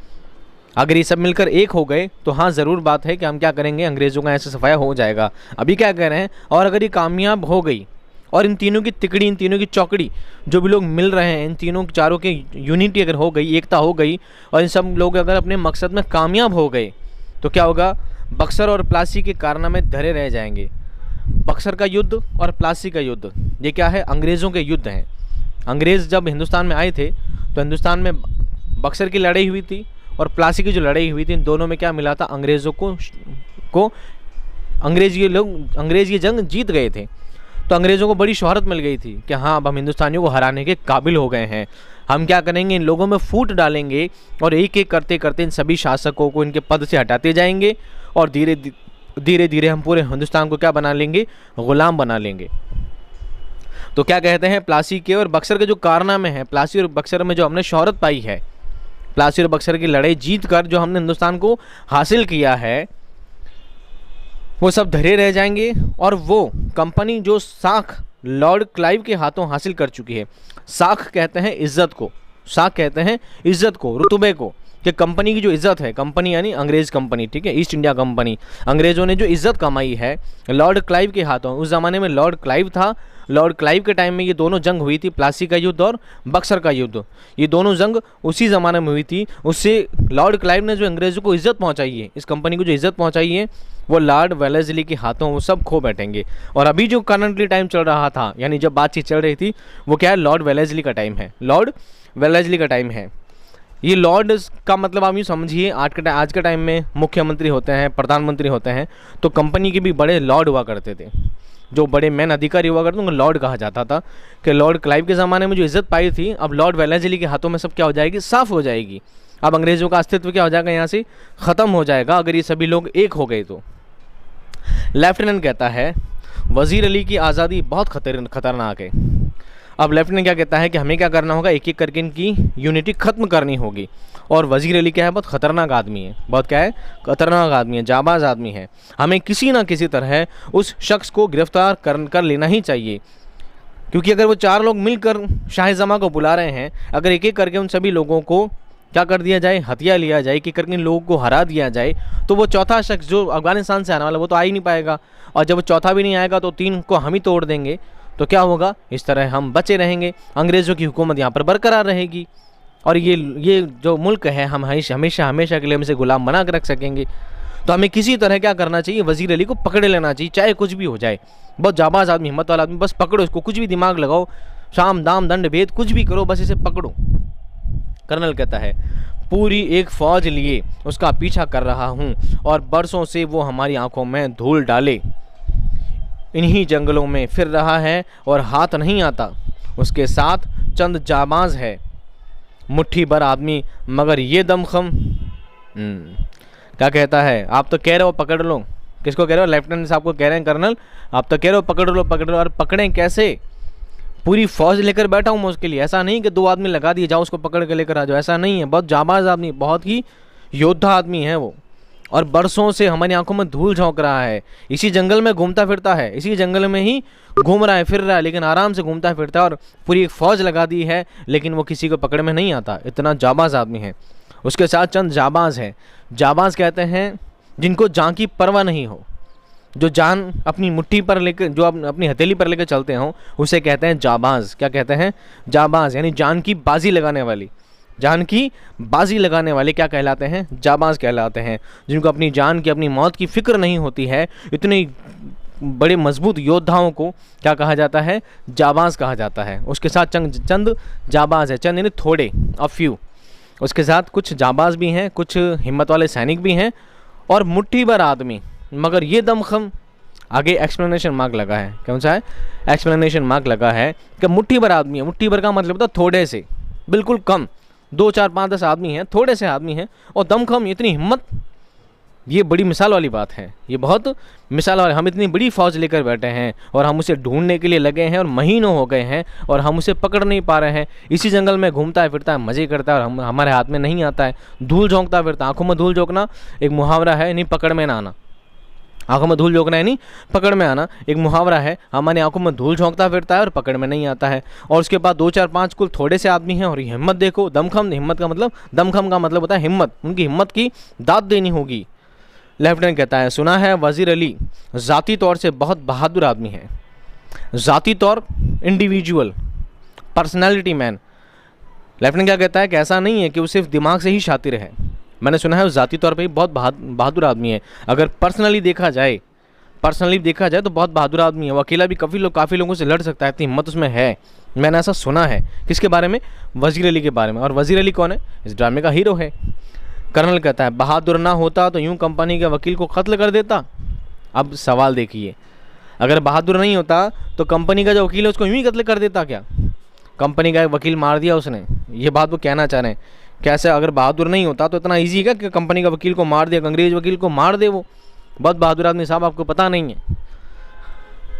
अगर ये सब मिलकर एक हो गए तो हाँ ज़रूर बात है कि हम क्या करेंगे, अंग्रेज़ों का ऐसे सफाया हो जाएगा। अभी क्या कह रहे हैं, और अगर ये कामयाब हो गई और इन तीनों की तिकड़ी, इन तीनों की चौकड़ी, जो भी लोग मिल रहे हैं, इन तीनों चारों के यूनिटी अगर हो गई, एकता हो गई, और इन सब लोग अगर अपने मकसद में कामयाब हो गए तो क्या होगा, बक्सर और प्लासी के कारनामे धरे रह जाएंगे। बक्सर का युद्ध और प्लासी का युद्ध, ये क्या है, अंग्रेज़ों के युद्ध हैं। अंग्रेज़ जब हिंदुस्तान में आए थे तो हिंदुस्तान में बक्सर की लड़ाई हुई थी और प्लासी की जो लड़ाई हुई थी, इन दोनों में क्या मिला था, अंग्रेज़ों को अंग्रेज़ ये जंग जीत गए थे। तो अंग्रेज़ों को बड़ी शोहरत मिल गई थी कि हाँ अब हम हिंदुस्तानियों को हराने के काबिल हो गए हैं। हम क्या करेंगे, इन लोगों में फूट डालेंगे और एक एक करते करते इन सभी शासकों को इनके पद से हटाते जाएंगे और धीरे धीरे हम पूरे हिंदुस्तान को क्या बना लेंगे, ग़ुलाम बना लेंगे। तो क्या कहते हैं, प्लासी के और बक्सर के जो कारनामे हैं, प्लासी और बक्सर में जो हमने शोहरत पाई है, प्लासी और बक्सर की लड़ाई जीत कर जो हमने हिंदुस्तान को हासिल किया है, वो सब धरे रह जाएंगे। और वो कंपनी जो साख लॉर्ड क्लाइव के हाथों हासिल कर चुकी है, साख कहते हैं इज्जत को, साख कहते हैं इज्जत को, रुतबे को, कि कंपनी की जो इज़्ज़त है, कंपनी यानी अंग्रेज़ कंपनी, ठीक है, ईस्ट इंडिया कंपनी, अंग्रेज़ों ने जो इज़्ज़त कमाई है लॉर्ड क्लाइव के हाथों। उस ज़माने में लॉर्ड क्लाइव था, लॉर्ड क्लाइव के टाइम में ये दोनों जंग हुई थी, प्लासी का युद्ध और बक्सर का युद्ध, ये दोनों जंग उसी ज़माने में हुई थी। उससे लॉर्ड क्लाइव ने जो अंग्रेज़ों को इज़्ज़त पहुँचाई है, इस कंपनी को जो इज़्ज़त पहुँचाई है, वो लॉर्ड वेलेस्ली के हाथों वो सब खो बैठेंगे। और अभी जो करंटली टाइम चल रहा था, यानी जब बातचीत चल रही थी, वो क्या है, लॉर्ड वेलेस्ली का टाइम है, लॉर्ड वेलेस्ली का टाइम है। ये लॉर्ड का मतलब आप यूँ समझिए, आज के टाइम में मुख्यमंत्री होते हैं, प्रधानमंत्री होते हैं, तो कंपनी के भी बड़े लॉर्ड हुआ करते थे, जो बड़े मेन अधिकारी हुआ करते थे, उनको लॉर्ड कहा जाता था। कि लॉर्ड क्लाइव के ज़माने में जो इज़्ज़त पाई थी, अब लॉर्ड वेलेस्ली के हाथों में सब क्या हो जाएगी, साफ़ हो जाएगी। अब अंग्रेज़ों का अस्तित्व क्या हो जाएगा, यहाँ से ख़त्म हो जाएगा अगर ये सभी लोग एक हो गए तो। लेफ्टिनेंट कहता है वज़ीर अली की आज़ादी बहुत खतरनाक है। अब लेफ्टिनेंट क्या कहता है कि हमें क्या करना होगा, एक एक करके इनकी यूनिटी ख़त्म करनी होगी। और वज़ीर अली क्या है, बहुत ख़तरनाक आदमी है, बहुत क्या है, ख़तरनाक आदमी है, जाबाज आदमी है। हमें किसी ना किसी तरह उस शख्स को गिरफ़्तार कर लेना ही चाहिए, क्योंकि अगर वो चार लोग मिलकर शाहजमा को बुला रहे हैं, अगर एक एक करके उन सभी लोगों को क्या कर दिया जाए, हथिया लिया जाए, कि करके इन लोगों को हरा दिया जाए, तो वो चौथा शख्स जो अफ़गानिस्तान से आने वाला वो तो आ ही नहीं पाएगा। और जब वो चौथा भी नहीं आएगा तो तीन को हम ही तोड़ देंगे। तो क्या होगा, इस तरह हम बचे रहेंगे, अंग्रेज़ों की हुकूमत यहाँ पर बरकरार रहेगी और ये जो मुल्क है हम हमेशा के लिए हम इसे ग़ुलाम बना कर रख सकेंगे। तो हमें किसी तरह क्या करना चाहिए, वज़ीर अली को पकड़े लेना चाहिए, चाहे कुछ भी हो जाए। बहुत जाबाज आदमी, हिम्मत वाला आदमी, बस पकड़ो इसको, कुछ भी दिमाग लगाओ, शाम दाम दंड भेद कुछ भी करो, बस इसे पकड़ो। कर्नल कहता है पूरी एक फ़ौज लिए उसका पीछा कर रहा हूँ और बरसों से वो हमारी आंखों में धूल डाले, इन्हीं जंगलों में फिर रहा है और हाथ नहीं आता। उसके साथ चंद जाबाज है, मुट्ठी भर आदमी, मगर ये दमखम। क्या कहता है, आप तो कह रहे हो पकड़ लो, किसको कह रहे हो, लेफ्टिनेंट साहब को कह रहे हैं कर्नल, आप तो कह रहे हो पकड़ लो, और पकड़ें कैसे, पूरी फ़ौज लेकर बैठा हूँ मैं उसके लिए। ऐसा नहीं कि दो आदमी लगा दिए जाओ उसको पकड़ के लेकर आ जाओ, ऐसा नहीं है। बहुत जाबाज आदमी, बहुत ही योद्धा आदमी है वो, और बरसों से हमारी आंखों में धूल झोंक रहा है, इसी जंगल में घूमता फिरता है, इसी जंगल में ही घूम रहा है, फिर रहा है, लेकिन आराम से घूमता फिरता है, और पूरी एक फ़ौज लगा दी है, लेकिन वो किसी को पकड़ में नहीं आता, इतना जाबाज आदमी है। उसके साथ चंद जाबाज हैं, जाबाज कहते हैं जिनको जान की परवाह नहीं हो, जो जान अपनी मुट्ठी पर लेकर, जो अपनी हथेली पर लेकर चलते हों, उसे कहते हैं जाबाज। क्या कहते हैं, जाबाज, यानी जान की बाजी लगाने वाली, जान की बाजी लगाने वाले क्या कहलाते हैं, जाबाज कहलाते हैं। जिनको अपनी जान की, अपनी मौत की फ़िक्र नहीं होती है, इतने बड़े मजबूत योद्धाओं को क्या कहा जाता है, जाबाज कहा जाता है। उसके साथ चंद जाबाज है, चंद यानी थोड़े, अ फ्यू। उसके साथ कुछ जाबाज भी हैं, कुछ हिम्मत वाले सैनिक भी हैं, और मुट्ठी भर आदमी, मगर ये दमखम। आगे एक्सप्लेनेशन मार्क लगा है, कौन सा है, एक्सप्लेनेशन मार्क लगा है कि मुट्ठी भर आदमी है। मुट्ठी भर का मतलब होता है थोड़े से, बिल्कुल कम, 2 4 5 10 आदमी हैं, थोड़े से आदमी हैं, और दमखम, इतनी हिम्मत, ये बड़ी मिसाल वाली बात है, ये बहुत मिसाल वाली। हम इतनी बड़ी फ़ौज लेकर बैठे हैं और हम उसे ढूंढने के लिए लगे हैं और महीनों हो गए हैं और हम उसे पकड़ नहीं पा रहे हैं। इसी जंगल में घूमता है फिरता है, मज़े करता है, और हमारे हाथ में नहीं आता है, धूल झोंकता फिरता। आंखों में धूल झोंकना एक मुहावरा है, नहीं पकड़ में ना आना। आंखों में धूल झोंकना है नहीं पकड़ में आना, एक मुहावरा है, हमारी आंखों में धूल झोंकता फिरता है और पकड़ में नहीं आता है। और उसके बाद 2 4 5 कुल थोड़े से आदमी हैं और ये हिम्मत देखो, दमखम, हिम्मत का मतलब, दमखम का मतलब होता है हिम्मत, उनकी हिम्मत की दाद देनी होगी। लेफ्टिनेंट कहता है सुना है वजीर अली ज़ाती तौर से बहुत बहादुर आदमी है। ज़ाती तौर इंडिविजुअल, पर्सनैलिटी मैन। लेफ्टिनेंट क्या कहता है कि ऐसा नहीं है कि वो सिर्फ दिमाग से ही शातिर है, मैंने सुना है वो ज़ाती तौर पे ही बहुत बहादुर आदमी है। अगर पर्सनली देखा जाए तो बहुत बहादुर आदमी है। वो अकेला भी काफ़ी लोगों से लड़ सकता है, इतनी हिम्मत उसमें है, मैंने ऐसा सुना है। किसके बारे में? वजीर अली के बारे में। और वजीर अली कौन है? इस ड्रामे का हीरो है। कर्नल कहता है बहादुर ना होता तो यूं कंपनी के वकील को कत्ल कर देता। अब सवाल देखिए, अगर बहादुर नहीं होता तो कंपनी का जो वकील है उसको यूं ही कत्ल कर देता क्या? कंपनी का एक वकील मार दिया उसने, ये बात वो कहना चाह रहे हैं। कैसे? अगर बहादुर नहीं होता तो इतना ईजी है कि कंपनी का वकील को मार दिया, अंग्रेज वकील को मार दे, वो बहुत बहादुर आदमी साहब, आपको पता नहीं है।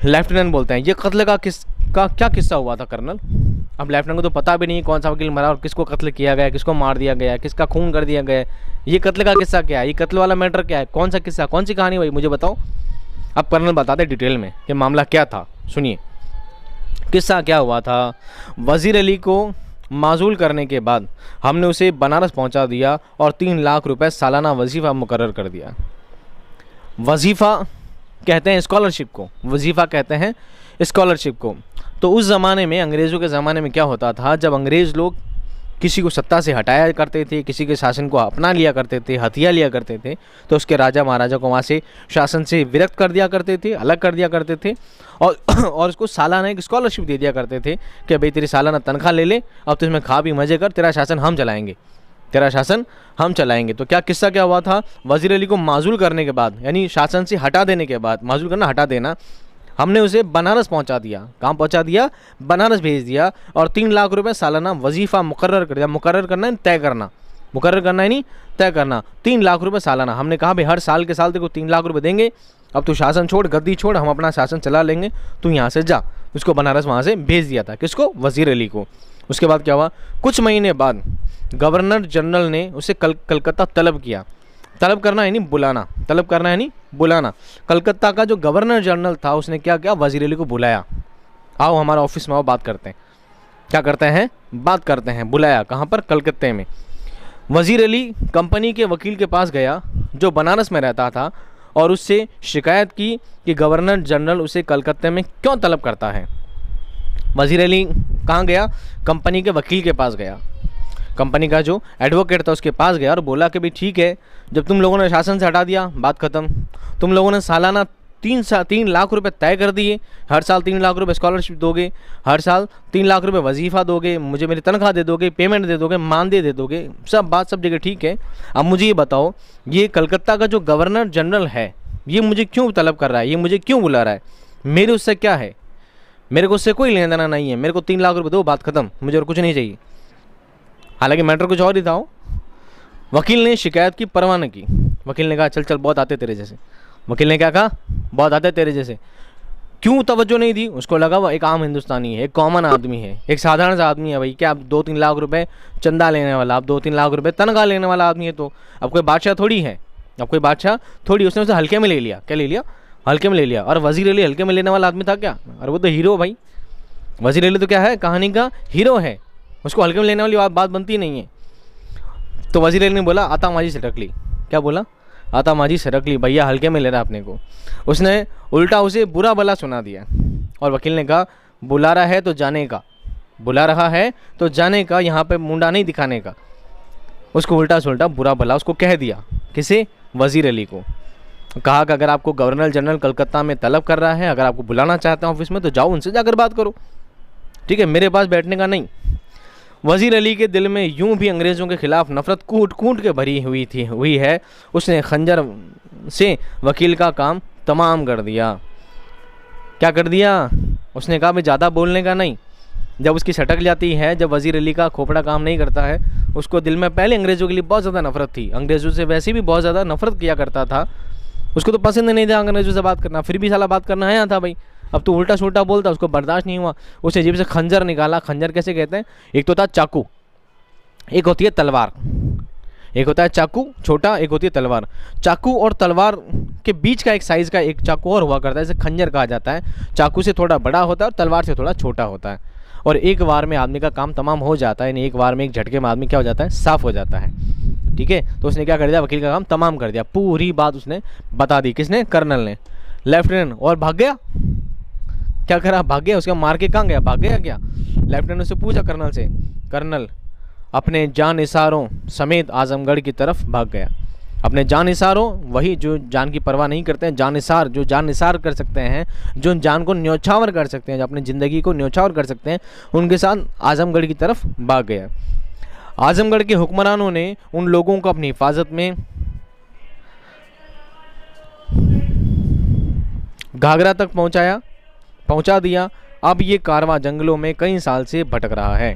लेफ्टिनेंट बोलते हैं ये कत्ल का क्या किस्सा हुआ था कर्नल? अब लेफ्टिनेंट को तो पता भी नहीं कौन सा वकील मरा और किसको कत्ल किया गया, किसको मार दिया गया, किसका खून कर दिया गया, ये कत्ल का किस्सा क्या है, ये कत्ल वाला मैटर क्या है, कौन सा किस्सा, कौन सी कहानी भाई मुझे बताओ। अब कर्नल बताते डिटेल में कि मामला क्या था। सुनिए किस्सा क्या हुआ था। वजीर अली को माजूल करने के बाद हमने उसे बनारस पहुंचा दिया और 3 लाख रुपए सालाना वजीफ़ा मुकर्रर कर दिया। वजीफ़ा कहते हैं स्कॉलरशिप को, वजीफ़ा कहते हैं स्कॉलरशिप को। तो उस ज़माने में, अंग्रेज़ों के ज़माने में क्या होता था, जब अंग्रेज़ लोग किसी को सत्ता से हटाया करते थे, किसी के शासन को अपना लिया करते थे, हथिया लिया करते थे, तो उसके राजा महाराजा को वहाँ से शासन से विरक्त कर दिया करते थे, अलग कर दिया करते थे और उसको सालाना एक स्कॉलरशिप दे दिया करते थे कि भाई तेरी सालाना तनख्वाह ले ले, अब तो इसमें खा भी मज़े कर, तेरा शासन हम चलाएंगे, तेरा शासन हम चलाएंगे। तो क्या किस्सा क्या हुआ था, वज़ीर अली को माजूल करने के बाद, यानी शासन से हटा देने के बाद, माजूल करना हटा देना, हमने उसे बनारस पहुंचा दिया। कहाँ पहुंचा दिया? बनारस भेज दिया और 3 लाख रुपए सालाना वजीफ़ा मुकर्रर कर दिया। मुकर्रर करना है तय करना, मुकर्रर करना है नहीं तय करना। 3 लाख रुपए सालाना। हमने कहा भाई हर साल के साल तेरे को 3 लाख रुपए देंगे, अब तू शासन छोड़, गद्दी छोड़, हम अपना शासन चला लेंगे, तू यहाँ से जा। उसको बनारस वहाँ से भेज दिया था। किसको? वज़ीर अली को। उसके बाद क्या हुआ, कुछ महीने बाद गवर्नर जनरल ने उसे कलकत्ता तलब किया। तलब करना है नहीं बुलाना, तलब करना है नहीं बुलाना। कलकत्ता का जो गवर्नर जनरल था उसने क्या किया, वज़ीर अली को बुलाया, आओ हमारा ऑफिस में आओ, बात करते हैं। क्या करते हैं? बात करते हैं। बुलाया कहाँ पर? कलकत्ते में। वज़ीर अली कंपनी के वकील के पास गया जो बनारस में रहता था और उससे शिकायत की कि गवर्नर जनरल उसे कलकत्ते में क्यों तलब करता है। वज़ीर अली कहाँ गया? कंपनी के वकील के पास गया, कंपनी का जो एडवोकेट था उसके पास गया और बोला कि भाई ठीक है, जब तुम लोगों ने शासन से हटा दिया, बात ख़त्म, तुम लोगों ने सालाना 3 लाख रुपए तय कर दिए, हर साल 3 लाख रुपए स्कॉलरशिप दोगे, हर साल 3 लाख रुपए वजीफ़ा दोगे, मुझे मेरी तनख्वाह दे दोगे, पेमेंट दे दोगे, मानदेय दे दोगे, सब बात सब जगह ठीक है। अब मुझे ये बताओ, ये कलकत्ता का जो गवर्नर जनरल है ये मुझे क्यों तलब कर रहा है, ये मुझे क्यों बुला रहा है, मेरे उससे क्या है, मेरे को उससे कोई लेना देना नहीं है, मेरे को 3 लाख रुपये दो, बात ख़त्म, मुझे और कुछ नहीं चाहिए। हालांकि मैटर कुछ और ही था। वकील ने शिकायत की परवाह न की। वकील ने कहा चल चल बहुत आते तेरे जैसे। वकील ने क्या कहा? बहुत आते तेरे जैसे। क्यों तवज्जो नहीं दी? उसको लगा वो एक आम हिंदुस्तानी है, एक कॉमन आदमी है, एक साधारण सा आदमी है। भाई क्या आप 2-3 लाख रुपए चंदा लेने वाला, आप 2-3 लाख रुपए तनख्वाह लेने वाला आदमी है, तो अब कोई बादशाह थोड़ी है, अब कोई बादशाह थोड़ी। उसने उसे हल्के में ले लिया। क्या ले लिया? हल्के में ले लिया। और वज़ीर अली हल्के में लेने वाला आदमी था क्या? और वो तो हीरो भाई, वज़ीर अली तो क्या है, कहानी का हीरो है, उसको हल्के में लेने वाली बात बनती नहीं है। तो वज़ीर अली ने बोला आता माजी सटक ली। क्या बोला? आता माजी सटक ली, भैया हल्के में ले रहा अपने को। उसने उल्टा उसे बुरा भला सुना दिया। और वकील ने कहा बुला रहा है तो जाने का, बुला रहा है तो जाने का, यहाँ पे मुंडा नहीं दिखाने का। उसको उल्टा से उल्टा बुरा भला उसको कह दिया। किसे? वज़ीर अली को। कहा कि अगर आपको गवर्नर जनरल कलकत्ता में तलब कर रहा है, अगर आपको बुलाना चाहते हैं ऑफिस में, तो जाओ उनसे जाकर बात करो, ठीक है, मेरे पास बैठने का नहीं। वज़ीर अली के दिल में यूं भी अंग्रेज़ों के ख़िलाफ़ नफ़रत कूट कूट के भरी हुई है। उसने खंजर से वकील का काम तमाम कर दिया। क्या कर दिया? उसने कहा भाई ज़्यादा बोलने का नहीं। जब उसकी सटक जाती है, जब वज़ीर अली का खोपड़ा काम नहीं करता है, उसको दिल में पहले अंग्रेज़ों के लिए बहुत ज़्यादा नफ़रत थी, अंग्रेज़ों से वैसे भी बहुत ज़्यादा नफ़रत किया करता था, उसको तो पसंद नहीं था अंग्रेज़ों से बात करना, फिर भी साला बात करना आया था भाई। अब तो उल्टा सुल्टा बोलता, उसको बर्दाश्त नहीं हुआ, उसे जेब से खंजर निकाला। खंजर कैसे कहते हैं? एक तो था चाकू, एक होती है तलवार, एक होता है चाकू छोटा, एक होती है तलवार। चाकू और तलवार के बीच का एक साइज़ का एक चाकू और हुआ करता है, इसे खंजर कहा जाता है। चाकू से थोड़ा बड़ा होता है और तलवार से थोड़ा छोटा होता है, और एक बार में आदमी का काम तमाम हो जाता है, यानी एक बार में एक झटके में आदमी क्या हो जाता है, साफ़ हो जाता है। ठीक है, तो उसने क्या कर दिया, वकील का काम तमाम कर दिया, पूरी बात उसने बता दी। किसने? कर्नल ने। लेफ्टिनेंट और भाग गया। क्या करा? भाग गया। उसका मार के कहाँ गया? भाग गया क्या? लेफ्टिनेंट ने पूछा कर्नल से, कर्नल अपने जान निसारों समेत आजमगढ़ की तरफ भाग गया। अपने जान निसारों, वही जो जान की परवाह नहीं करते हैं, जान निसार, जो जान निसार कर सकते हैं, जो जान को न्यौछावर कर सकते हैं, जो अपनी ज़िंदगी को न्यौछावर कर सकते हैं, उनके साथ आजमगढ़ की तरफ भाग गया। आजमगढ़ के हुक्मरानों ने उन लोगों को अपनी हिफाजत में घाघरा तक पहुंचा दिया। अब ये कारवां जंगलों में कई साल से भटक रहा है।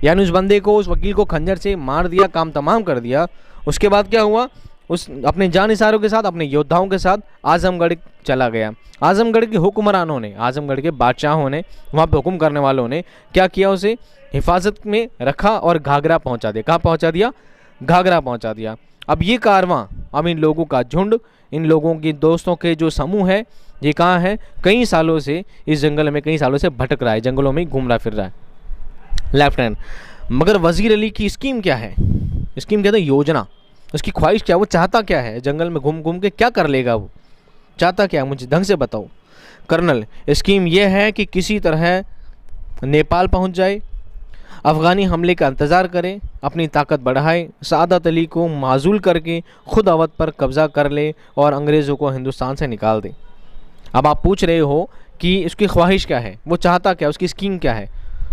यानी उस बंदे को, उस वकील को खंजर से मार दिया, काम तमाम कर दिया। उसके बाद क्या हुआ? उस अपने जानिसारों के साथ, अपने योद्धाओं के साथ आजमगढ़ चला गया। आजमगढ़ के हुक्मरानों ने, आजमगढ़ के बादशाहों ने, वहाँ पे हुक्म करने वालों ने क्या किया? उसे हिफाजत में रखा और घाघरा पहुँचा दिया। कहाँ पहुँचा दिया? घाघरा पहुँचा दिया। अब ये कारवां, अब इन लोगों का झुंड, इन लोगों के दोस्तों के जो समूह है, ये कहाँ है? कई सालों से इस जंगल में, कई सालों से भटक रहा है, जंगलों में घूम रहा फिर रहा है। लेफ्टिनेंट, मगर वजीर अली की स्कीम क्या है? स्कीम कहते हैं योजना। उसकी ख्वाहिश क्या? वो चाहता क्या है? जंगल में घूम घूम के क्या कर लेगा? वो चाहता क्या है? मुझे ढंग से बताओ। कर्नल, स्कीम यह है कि किसी तरह नेपाल पहुंच जाए, अफ़गानी हमले का इंतज़ार करे, अपनी ताकत बढ़ाए, सादत अली को माजूल करके खुद अवध पर कब्ज़ा कर ले और अंग्रेज़ों को हिंदुस्तान से निकाल दे। अब आप पूछ रहे हो कि उसकी ख्वाहिश क्या है, वो चाहता क्या, उसकी स्कीम क्या है?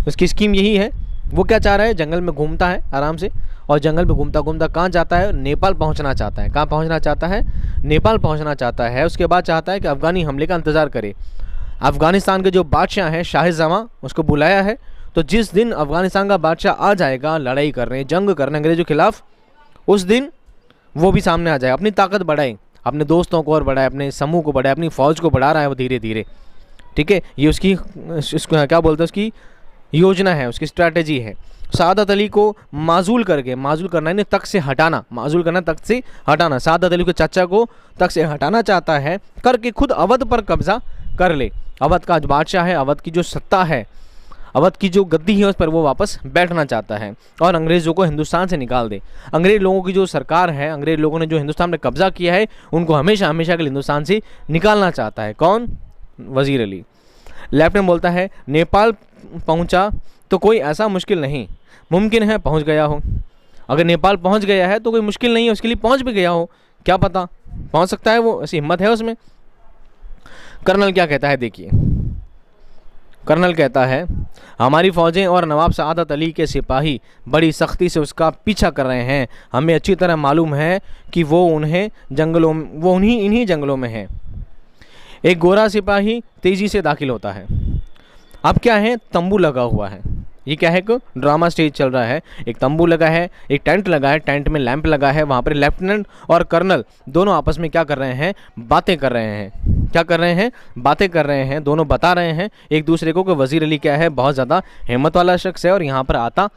उसकी स्कीम यही है। वो क्या चाह रहा है? जंगल में घूमता है आराम से, और जंगल में घूमता घूमता कहाँ जाता है? नेपाल पहुँचना चाहता है। कहाँ पहुँचना चाहता है? नेपाल पहुँचना चाहता है। उसके बाद चाहता है कि अफ़गानी हमले का इंतज़ार करे। अफ़गानिस्तान के जो बादशाह हैं, शाह-ए-जमां, उसको बुलाया है। तो जिस दिन अफ़गानिस्तान का बादशाह आ जाएगा लड़ाई करने, जंग करने अंग्रेज़ों के खिलाफ़, उस दिन वो भी सामने आ जाए, अपनी ताकत बढ़ाए, अपने दोस्तों को और बढ़ाए, अपने समूह को बढ़ाए, अपनी फ़ौज को बढ़ा रहा है वो धीरे धीरे। ठीक है, ये उसकी क्या बोलते हैं, उसकी योजना है, उसकी स्ट्रैटेजी है। सादत अली को माजूल करके, माजूल करना यानी तख्त से हटाना, माजूल करना तख्त से हटाना, सादत अली के चाचा को तख्त से हटाना चाहता है, करके खुद अवध पर कब्जा कर ले। अवध का जो बादशाह है, अवध की जो सत्ता है, अवध की जो गद्दी है, उस पर वो वापस बैठना चाहता है और अंग्रेज़ों को हिंदुस्तान से निकाल दे। अंग्रेज़ लोगों की जो सरकार है, अंग्रेज़ लोगों ने जो हिंदुस्तान में कब्जा किया है, उनको हमेशा हमेशा के लिए हिंदुस्तान से निकालना चाहता है। कौन? वज़ीर अली। लेफ्टिनेंट बोलता है, नेपाल पहुंचा तो कोई ऐसा मुश्किल नहीं, मुमकिन है पहुंच गया हो। अगर नेपाल पहुंच गया है तो कोई मुश्किल नहीं है, उसके लिए पहुंच भी गया हो, क्या पता पहुंच सकता है वो, ऐसी हिम्मत है उसमें। कर्नल क्या कहता है, देखिए। कर्नल कहता है, हमारी फ़ौजें और नवाब सादत अली के सिपाही बड़ी सख्ती से उसका पीछा कर रहे हैं। हमें अच्छी तरह मालूम है कि वो इन्हीं जंगलों में है। एक गोरा सिपाही तेज़ी से दाखिल होता है। अब क्या है? तंबू लगा हुआ है। ये क्या है? एक ड्रामा स्टेज चल रहा है। एक तंबू लगा है, एक टेंट लगा है, टेंट में लैंप लगा है। वहाँ पर लेफ्टिनेंट और कर्नल दोनों आपस में क्या कर रहे हैं? बातें कर रहे हैं। क्या कर रहे हैं? बातें कर रहे हैं। दोनों बता रहे हैं एक दूसरे को कि वज़ीर अली क्या है, बहुत ज़्यादा हिम्मत वाला शख्स है और यहाँ पर आता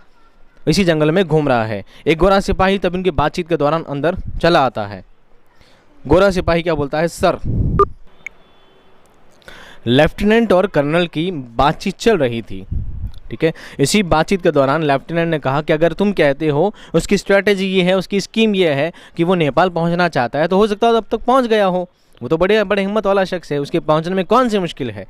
इसी जंगल में घूम रहा है। एक गोरा सिपाही तब उनकी बातचीत के दौरान अंदर चला आता है। गोरा सिपाही क्या बोलता है? सर, लेफ्टिनेंट और कर्नल की बातचीत चल रही थी। ठीक है, इसी बातचीत के दौरान लेफ्टिनेंट ने कहा कि अगर तुम कहते हो उसकी स्ट्रैटेजी ये है, उसकी स्कीम ये है कि वो नेपाल पहुंचना चाहता है, तो हो सकता है अब तक पहुंच गया हो। वो तो बड़े हिम्मत वाला शख्स है, उसके पहुंचने में कौन सी मुश्किल है।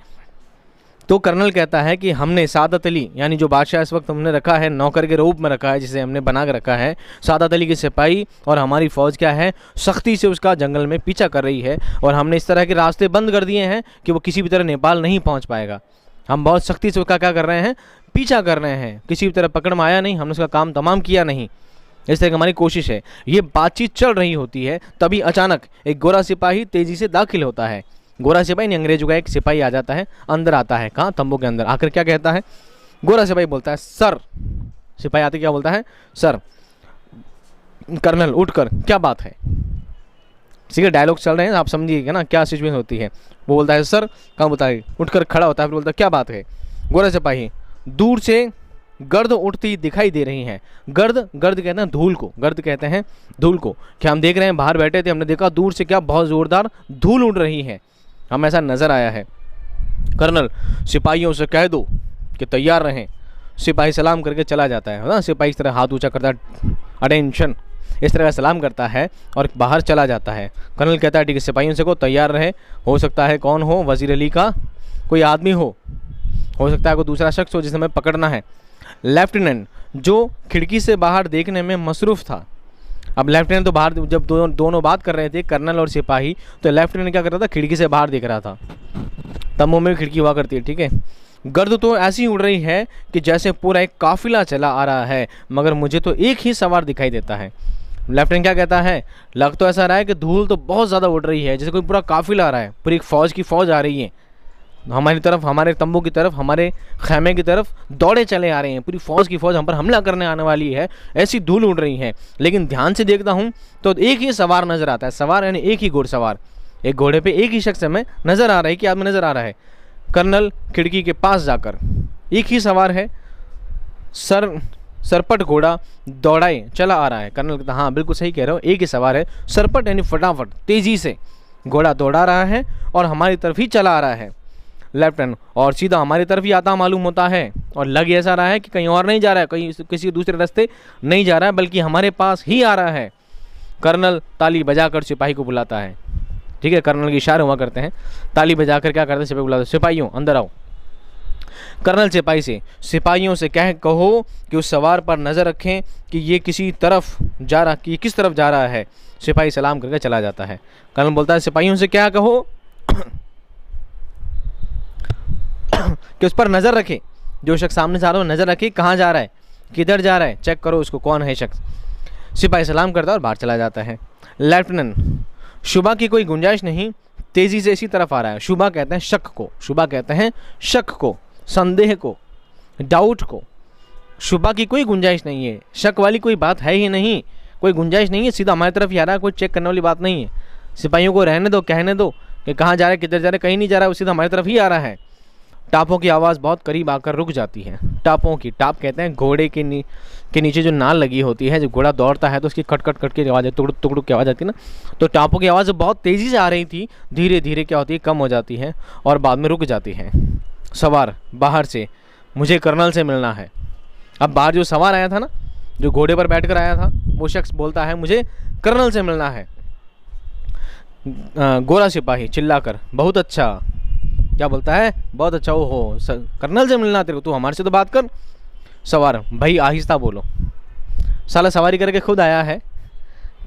तो कर्नल कहता है कि हमने सादत अली, यानी जो बादशाह इस वक्त हमने रखा है, नौकर के रूप में रखा है, जिसे हमने बना के रखा है, सादत अली के सिपाही और हमारी फ़ौज क्या है, सख्ती से उसका जंगल में पीछा कर रही है और हमने इस तरह के रास्ते बंद कर दिए हैं कि वो किसी भी तरह नेपाल नहीं पहुँच पाएगा। हम बहुत सख्ती से उसका क्या कर रहे हैं? पीछा कर रहे हैं। किसी भी तरह पकड़ में आया नहीं, हमने उसका काम तमाम किया नहीं। इस तरह की हमारी कोशिश है। ये बातचीत चल रही होती है, तभी अचानक एक गोरा सिपाही तेज़ी से दाखिल होता है। गोरा सिपाही नहीं, अंग्रेजों का एक सिपाही आ जाता है, अंदर आता है। कहाँ? तंबू के अंदर आकर क्या कहता है? गोरा सिपाही बोलता है, सर। सिपाही आते क्या बोलता है? सर। कर्नल उठकर, क्या बात है? इसी के डायलॉग चल रहे हैं, आप समझिएगा ना क्या सिचुएशन होती है। वो बोलता है सर, कहाँ बताइए, उठकर खड़ा होता है, फिर बोलता है क्या बात है? गोरा सिपाही दूर से गर्द उठती दिखाई दे रही हैं। गर्द, गर्द कहते हैं धूल को, गर्द कहते हैं धूल को। क्या हम देख रहे हैं, बाहर बैठे थे, हमने देखा दूर से क्या बहुत ज़ोरदार धूल उड़ रही है, हमें ऐसा नज़र आया है। कर्नल, सिपाहियों से कह दो कि तैयार रहें। सिपाही सलाम करके चला जाता है ना, सिपाही इस तरह हाथ ऊँचा करता है, अटेंशन, इस तरह का सलाम करता है और बाहर चला जाता है। कर्नल कहता है ठीक है, सिपाहियों से को तैयार रहे। हो सकता है कौन हो, वज़ीर अली का कोई आदमी हो सकता है कोई दूसरा शख्स हो जिसे हमें पकड़ना है। लेफ्टिनेंट, जो खिड़की से बाहर देखने में मसरूफ़ था, अब लेफ्टिनेंट तो बाहर, जब दोनों बात कर रहे थे कर्नल और सिपाही, तो लेफ्टिनेंट क्या कर रहा था, खिड़की से बाहर देख रहा था। तंबू में खिड़की हुआ करती है, ठीक है। गर्द तो ऐसी उड़ रही है कि जैसे पूरा एक काफिला चला आ रहा है, मगर मुझे तो एक ही सवार दिखाई देता है। लेफ्टिनेंट क्या कहता है, लग तो ऐसा रहा है कि धूल तो बहुत ज़्यादा उड़ रही है, जैसे कोई पूरा काफिला आ रहा है, पूरी एक फ़ौज की फ़ौज आ रही है हमारी तरफ, हमारे तंबू की तरफ, हमारे खैमे की तरफ दौड़े चले आ रहे हैं, पूरी फ़ौज की फ़ौज हम पर हमला करने आने वाली है, ऐसी धूल उड़ रही है। लेकिन ध्यान से देखता हूँ तो एक ही सवार नज़र आता है, सवार यानी एक ही घोड़सवार, एक घोड़े पे एक ही शख्स हमें नज़र आ रहा है कि आदमी नज़र आ रहा है। कर्नल खिड़की के पास जाकर, एक ही सवार है, सरपट घोड़ा दौड़ाए चला आ रहा है। कर्नल कहता हाँ बिल्कुल सही कह रहे हो, एक ही सवार है, सरपट यानी फटाफट तेज़ी से घोड़ा दौड़ा रहा है और हमारी तरफ ही चला आ रहा है। लेफ्टिनेंट, और सीधा हमारी तरफ ही आता मालूम होता है, और लग ऐसा रहा है कि कहीं और नहीं जा रहा है, कहीं किसी दूसरे रास्ते नहीं जा रहा है, बल्कि हमारे पास ही आ रहा है। कर्नल ताली बजाकर सिपाही को बुलाता है, ठीक है, कर्नल के इशारे हुआ करते हैं, ताली बजाकर क्या करते हैं, सिपाही बुलाते हैं, सिपाहियों अंदर आओ। कर्नल सिपाहियों से कहो कि उस सवार पर नज़र रखें कि ये किसी तरफ जा रहा, कि किस तरफ जा रहा है। सिपाही सलाम करके चला जाता है। कर्नल बोलता है सिपाहियों से क्या कहो कि उस पर नज़र रखे, जो शख्स सामने से आ रहा है नज़र रखे, कहाँ जा रहा है, किधर जा रहा है, चेक करो उसको, कौन है शख्स। सिपाही सलाम करता है और बाहर चला जाता है। लेफ्टिनेंट, शुबा की कोई गुंजाइश नहीं, तेज़ी से इसी तरफ आ रहा है। शुबा कहते हैं शक को, शुबा कहते हैं शक को, संदेह को, डाउट को। शुबा की कोई गुंजाइश नहीं है, शक वाली कोई बात है ही नहीं, कोई गुंजाइश नहीं है, सीधा हमारी तरफ ही आ रहा है, कोई चेक करने वाली बात नहीं है। सिपाहियों को रहने दो, कहने दो कि कहाँ जा रहा है, किधर जा रहा है, कहीं नहीं जा रहा है, सीधा हमारी तरफ ही आ रहा है। टापों की आवाज़ बहुत करीब आकर रुक जाती है। टापों की, टाप कहते हैं घोड़े के नीचे जो नाल लगी होती है, जब घोड़ा दौड़ता है तो उसकी खट खट खट की आवाज़, टुकड़ुक टुकड़ुक की आवाज़ आती है ना, तो टापों की आवाज़ बहुत तेज़ी से आ रही थी, धीरे धीरे क्या होती है, कम हो जाती है और बाद में रुक जाती है। सवार बाहर से, मुझे कर्नल से मिलना है। अब बाहर जो सवार आया था ना, जो घोड़े पर बैठ कर आया था, वो शख्स बोलता है मुझे कर्नल से मिलना है। गोरा सिपाही चिल्लाकर, बहुत अच्छा, क्या बोलता है, बहुत अच्छा, वो हो कर्नल से मिलना तेरे को, तू हमारे से तो बात कर। सवार, भाई आहिस्ता बोलो, साला सवारी करके खुद आया है,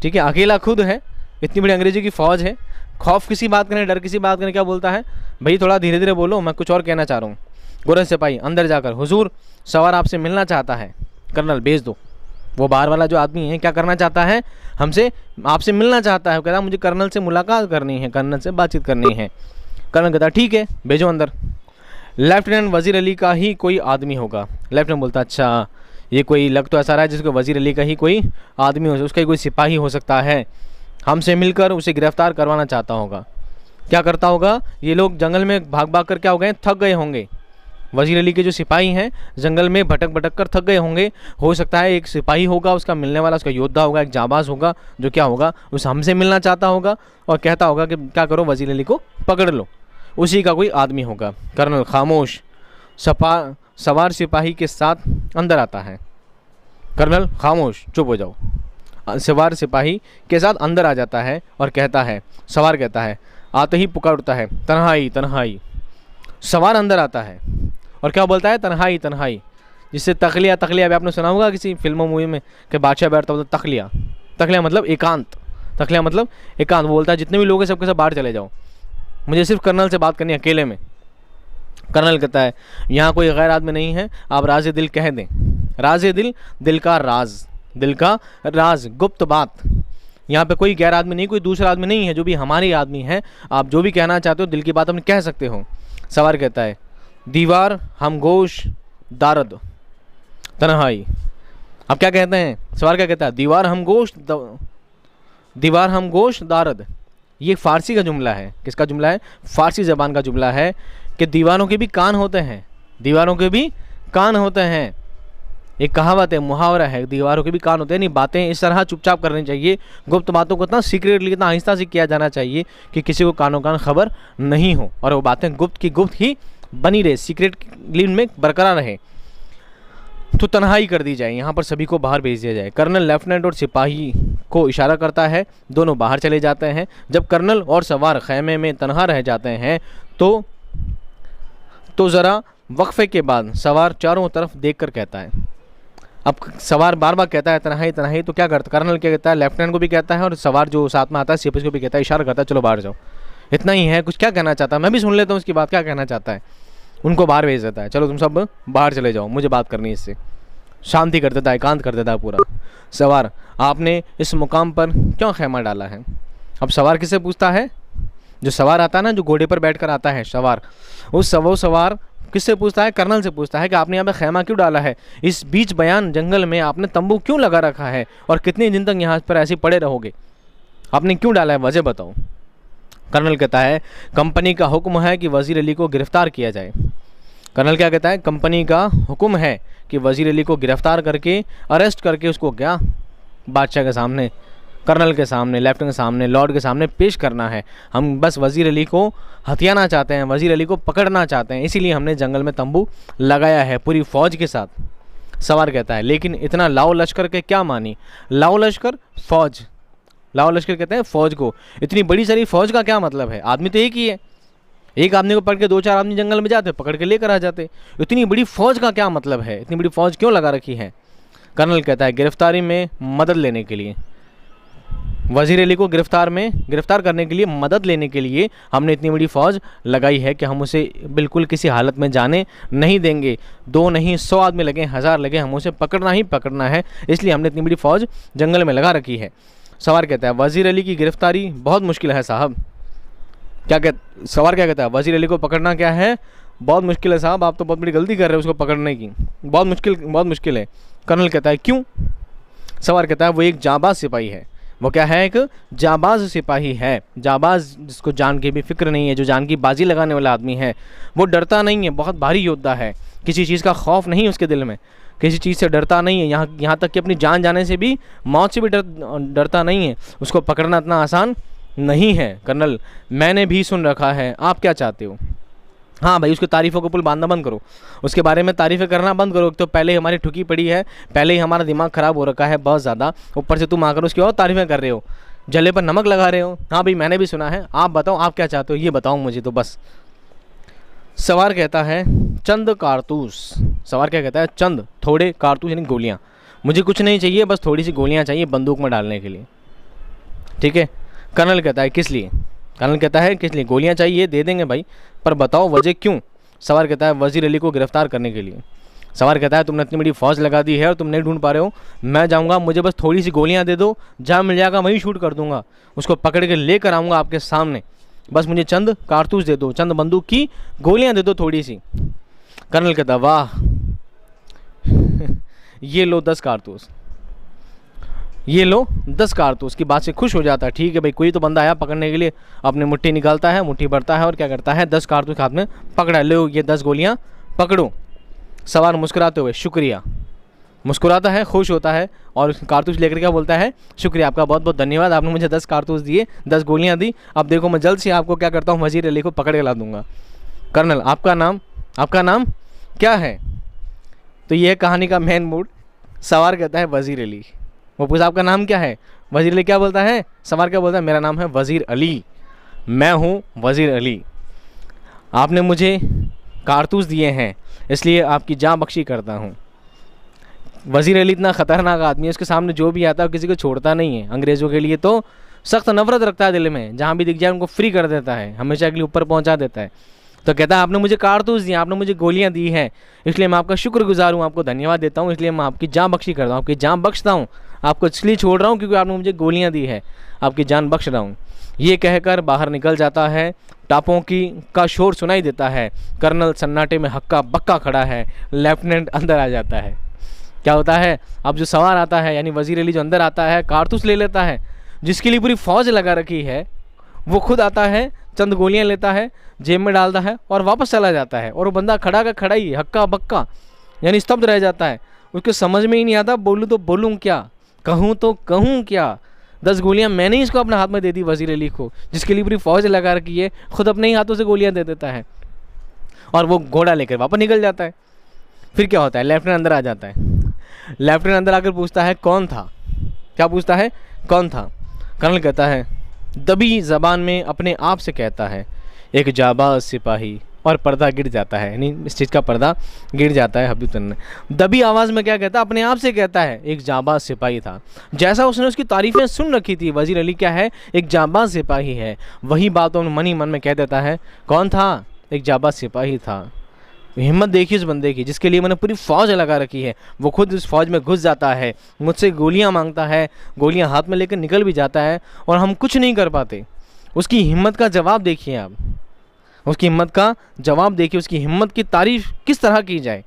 ठीक है, अकेला खुद है, इतनी बड़ी अंग्रेजी की फ़ौज है, खौफ किसी बात करने, डर किसी बात करने, क्या बोलता है, भाई थोड़ा धीरे धीरे बोलो, मैं कुछ और कहना चाह रहा हूँ। गोरा सिपाही अंदर जाकर, हुजूर सवार आपसे मिलना चाहता है। कर्नल, भेज दो। वो बाहर वाला जो आदमी है क्या करना चाहता है, हमसे, आपसे मिलना चाहता है, वो कहता है मुझे कर्नल से मुलाकात करनी है, कर्नल से बातचीत करनी है। कर्नल कहता ठीक है, भेजो अंदर। लेफ्टिनेंट वज़ीर अली का ही कोई आदमी होगा। लेफ्टिनेंट बोलता अच्छा, ये कोई लग तो ऐसा रहा है जिसको वज़ीर अली का ही कोई आदमी हो, उसका ही कोई सिपाही हो सकता है, हमसे मिलकर उसे गिरफ्तार करवाना चाहता होगा। क्या करता होगा, ये लोग जंगल में भाग भाग कर क्या हो गए, थक गए होंगे। वज़ीर अली के जो सिपाही हैं जंगल में भटक भटक कर थक गए होंगे, हो सकता है एक सिपाही होगा उसका मिलने वाला, उसका योद्धा होगा, एक जाबाज होगा, जो क्या होगा, उस हमसे मिलना चाहता होगा और कहता होगा कि क्या करो, वज़ीर अली को पकड़ लो, उसी का कोई आदमी होगा। कर्नल खामोश सवार सिपाही के साथ अंदर आता है। कर्नल खामोश, चुप हो जाओ। सवार सिपाही के साथ अंदर आ जाता है और कहता है, सवार कहता है, आते ही पुकार उठता है, तन्हाई तन्हाई। सवार अंदर आता है और क्या बोलता है, तन्हाई तन्हाई, जिससे तखलिया, तखलिया भी आपने सुना होगा किसी फिल्मों मूवी में कि बादशाह बैठता होता, तखलिया, तखलिया मतलब एकांत, तखलिया मतलब एकांत। वो बोलता है जितने भी लोग हैं सबके सब बाहर चले जाओ, मुझे सिर्फ कर्नल से बात करनी है अकेले में। कर्नल कहता है यहाँ कोई गैर आदमी नहीं है, आप राज दिल कह दें। राज दिल, दिल का राज, दिल का राज, गुप्त बात। यहाँ पे कोई गैर आदमी नहीं, कोई दूसरा आदमी नहीं है, जो भी हमारी आदमी है, आप जो भी कहना चाहते हो दिल की बात अपने कह सकते हो। सवार कहता है, दीवार हमगोश दारद तन्हाई। अब क्या कहते हैं, सवार क्या कहता है, दीवार हमगोश दारद। ये फ़ारसी का जुमला है। किसका जुमला है, फ़ारसी ज़बान का जुमला है कि दीवारों के भी कान होते हैं, दीवारों के भी कान होते हैं। एक कहावत है, मुहावरा है, दीवारों के भी कान होते हैं। नहीं, बातें इस तरह चुपचाप करनी चाहिए, गुप्त बातों को इतना सीक्रेटली, इतना आहिस्ता से किया जाना चाहिए कि किसी को कानों कान खबर नहीं हो और वो बातें गुप्त की गुप्त ही बनी रहे, सीक्रेटली में बरकरार रहे। तो तन्हाई कर दी जाए, यहाँ पर सभी को बाहर भेज दिया जाए। कर्नल लेफ्टिनेंट और सिपाही को इशारा करता है, दोनों बाहर चले जाते हैं। जब कर्नल और सवार खैमे में तनहा रह जाते हैं तो ज़रा वक्फे के बाद सवार चारों तरफ देखकर कहता है, अब सवार बार बार कहता है तन्हाई तन्हाई, तो क्या करता कर्नल क्या कहता है, लेफ्टिनेंट को भी कहता है और सवार जो साथ में आता है सिपाही को भी कहता है, इशारा करता है चलो बाहर जाओ। इतना ही है, कुछ क्या कहना चाहता है, मैं भी सुन लेता हूँ उसकी बात, क्या कहना चाहता है। उनको बाहर भेज देता है, चलो तुम सब बाहर चले जाओ, मुझे बात करनी है इससे। शांति कर देता है, एकांत कर देता है पूरा। सवार, आपने इस मुकाम पर क्यों खैमा डाला है? अब सवार किससे पूछता है? जो सवार आता है ना, जो घोड़े पर बैठकर आता है सवार, वो सवार किससे पूछता है? कर्नल से पूछता है कि आपने यहाँ पे खैमा क्यों डाला है, इस बीच बयान जंगल में आपने तंबू क्यों लगा रखा है और कितने दिन तक यहाँ पर ऐसे पड़े रहोगे, आपने क्यों डाला है, वजह बताओ। कर्नल कहता है कंपनी का हुक्म है कि वजीर अली को गिरफ्तार किया जाए। कर्नल क्या कहता है? कंपनी का हुक्म है कि वजीर अली को गिरफ्तार करके, अरेस्ट करके उसको क्या बादशाह के सामने, कर्नल के सामने, लेफ्टिनेंट के सामने, लॉर्ड के सामने पेश करना है। हम बस वजीर अली को हथियाना चाहते हैं, वजीर अली को पकड़ना चाहते हैं, इसीलिए हमने जंगल में तंबू लगाया है पूरी फौज के साथ। सवार कहता है लेकिन इतना लाओ लश्कर के क्या मानी? लाओ लश्कर फौज, लाओ लश्कर कहते हैं फौज को, इतनी बड़ी सारी फौज का क्या मतलब है? आदमी तो एक ही है, एक आदमी को पकड़ के 2-4 आदमी जंगल में जाते, पकड़ के लेकर आ जाते, इतनी बड़ी फौज का क्या मतलब है? इतनी बड़ी फौज क्यों लगा रखी है? कर्नल कहता है गिरफ्तारी में मदद लेने के लिए, वजीर अली को गिरफ्तार करने के लिए, मदद लेने के लिए हमने इतनी बड़ी फ़ौज लगाई है कि हम उसे बिल्कुल किसी हालत में जाने नहीं देंगे। 2 नहीं 100 आदमी लगे, 1000 लगे, हम उसे पकड़ना ही पकड़ना है, इसलिए हमने इतनी बड़ी फ़ौज जंगल में लगा रखी है। सवार कहता है वजीर अली की गिरफ्तारी बहुत मुश्किल है साहब। सवार क्या कहता है? वजीर अली को पकड़ना क्या है, बहुत मुश्किल है साहब, आप तो बहुत बड़ी गलती कर रहे हो उसको पकड़ने की, बहुत मुश्किल है। कर्नल कहता है क्यों? सवार कहता है वो एक जाबाज सिपाही है। वो क्या है? एक जाबाज सिपाही है। जाबाज जिसको जान की भी फिक्र नहीं है, जो जान की बाजी लगाने वाला आदमी है, वो डरता नहीं है, बहुत भारी योद्धा है, किसी चीज़ का खौफ नहीं है उसके दिल में, किसी चीज़ से डरता नहीं है, यहाँ तक कि अपनी जान जाने से भी, मौत से भी डरता नहीं है। उसको पकड़ना इतना आसान नहीं है। कर्नल मैंने भी सुन रखा है, आप क्या चाहते हो? हाँ भाई, उसकी तारीफ़ों को पुल बांधना बंद करो, उसके बारे में तारीफ़ें करना बंद करो। तो पहले ही हमारी ठुकी पड़ी है, पहले ही हमारा दिमाग ख़राब हो रखा है बहुत ज़्यादा, ऊपर से तुम आकर उसकी और तारीफ़ें कर रहे हो, जले पर नमक लगा रहे हो। हाँ भाई मैंने भी सुना है, आप बताओ आप क्या चाहते हो, ये बताओ मुझे तो बस। सवार कहता है चंद कारतूस। सवार क्या कहता है? चंद, थोड़े कारतूस यानी गोलियाँ, मुझे कुछ नहीं चाहिए, बस थोड़ी सी गोलियाँ चाहिए बंदूक में डालने के लिए, ठीक है। कर्नल कहता है किस लिए? कर्नल कहता है किस लिए गोलियाँ चाहिए, दे देंगे भाई, पर बताओ वजह क्यों? सवार कहता है वजीर अली को गिरफ्तार करने के लिए। सवार कहता है तुमने इतनी बड़ी फौज लगा दी है और तुम नहीं ढूंढ पा रहे हो, मैं जाऊंगा, मुझे बस थोड़ी सी गोलियां दे दो, जहाँ मिल जाएगा वहीं शूट कर दूंगा, उसको पकड़ के लेकर आऊँगा आपके सामने, बस मुझे चंद कारतूस दे दो, चंद बंदूक की गोलियाँ दे दो थोड़ी सी। कर्नल कहता वाह ये लो 10 कारतूस, ये लो 10 कारतूस की बात से खुश हो जाता है। ठीक है भाई, कोई तो बंदा आया पकड़ने के लिए, अपनी मुट्ठी निकालता है, मुट्ठी भरता है और क्या करता है 10 कारतूस हाथ में पकड़ा, लो ये 10 गोलियां पकड़ो। सवार मुस्कुराते हुए शुक्रिया, मुस्कुराता है, खुश होता है और कारतूस लेकर क्या बोलता है? शुक्रिया आपका, बहुत बहुत धन्यवाद, आपने मुझे 10 कारतूस दिए, 10 गोलियाँ दी, अब देखो मैं जल्द से आपको क्या करता हूँ, वजीर अली को पकड़ के ला दूंगा। कर्नल आपका नाम क्या है? तो ये है कहानी का मेन मूड। सवार कहता है वजीर अली। वो पूछा आपका नाम क्या है? वजीर अली क्या बोलता है? सवार क्या बोलता है? मेरा नाम है वजीर अली, मैं हूँ वजीर अली, आपने मुझे कारतूस दिए हैं इसलिए आपकी जान बख्शी करता हूँ। वजीर अली इतना ख़तरनाक आदमी है, उसके सामने जो भी आता है किसी को छोड़ता नहीं है। अंग्रेज़ों के लिए तो सख्त नफरत रखता है दिल में, जहाँ भी दिख जाए उनको फ्री कर देता है, हमेशा के लिए ऊपर पहुँचा देता है। तो कहता है आपने मुझे कारतूस दिए, आपने मुझे गोलियां दी हैं, इसलिए मैं आपका शुक्रगुजार हूँ, आपको धन्यवाद देता हूँ, इसलिए मैं आपकी जान बख्शी करता हूँ, आपकी जान बख्शता हूँ, आपको इसलिए छोड़ रहा हूँ क्योंकि आपने मुझे गोलियां दी है, आपकी जान बख्श रहा हूँ। ये कहकर बाहर निकल जाता है। टापों का शोर सुनाई देता है। कर्नल सन्नाटे में हक्का बक्का खड़ा है। लेफ्टिनेंट अंदर आ जाता है। क्या होता है? अब जो सवार आता है यानी वजीर अली जो अंदर आता है, कारतूस ले लेता है, जिसके लिए पूरी फौज लगा रखी है, वो खुद आता है, चंद गोलियां लेता है, जेब में डालता है और वापस चला जाता है। और वो बंदा खड़ा का खड़ा ही हक्का बक्का यानी स्तब्ध रह जाता है। उसको समझ में ही नहीं आता, बोलूँ तो बोलूँ क्या, कहूँ तो कहूँ क्या। 10 गोलियां मैंने इसको अपने हाथ में दे दी वज़ीर अली को, जिसके लिए पूरी फौज लगा रखी है, खुद अपने ही हाथों से गोलियां दे देता है और वो घोड़ा लेकर वापस निकल जाता है। फिर क्या होता है, लेफ्टिनेंट अंदर आ जाता है। लेफ्टिनेंट अंदर आकर पूछता है कौन था, क्या पूछता है, कौन था। कर्नल कहता है, दबी ज़बान में अपने आप से कहता है, एक जाबाज सिपाही, और पर्दा गिर जाता है, यानी इस चीज़ का पर्दा गिर जाता है। हबीब तनवीर दबी आवाज़ में क्या कहता है, अपने आप से कहता है, एक जाबाज सिपाही था। जैसा उसने उसकी तारीफ़ें सुन रखी थी, वज़ीर अली क्या है, एक जाबाज सिपाही है, वही बात वो मन ही मन में कह देता है, कौन था, एक जाबाज सिपाही था। हिम्मत देखिए उस बंदे की, जिसके लिए मैंने पूरी फ़ौज लगा रखी है, वो खुद उस फ़ौज में घुस जाता है, मुझसे गोलियां मांगता है, गोलियां हाथ में लेकर निकल भी जाता है और हम कुछ नहीं कर पाते। उसकी हिम्मत का जवाब देखिए आप, उसकी हिम्मत का जवाब देखिए, उसकी हिम्मत की तारीफ़ किस तरह की जाए।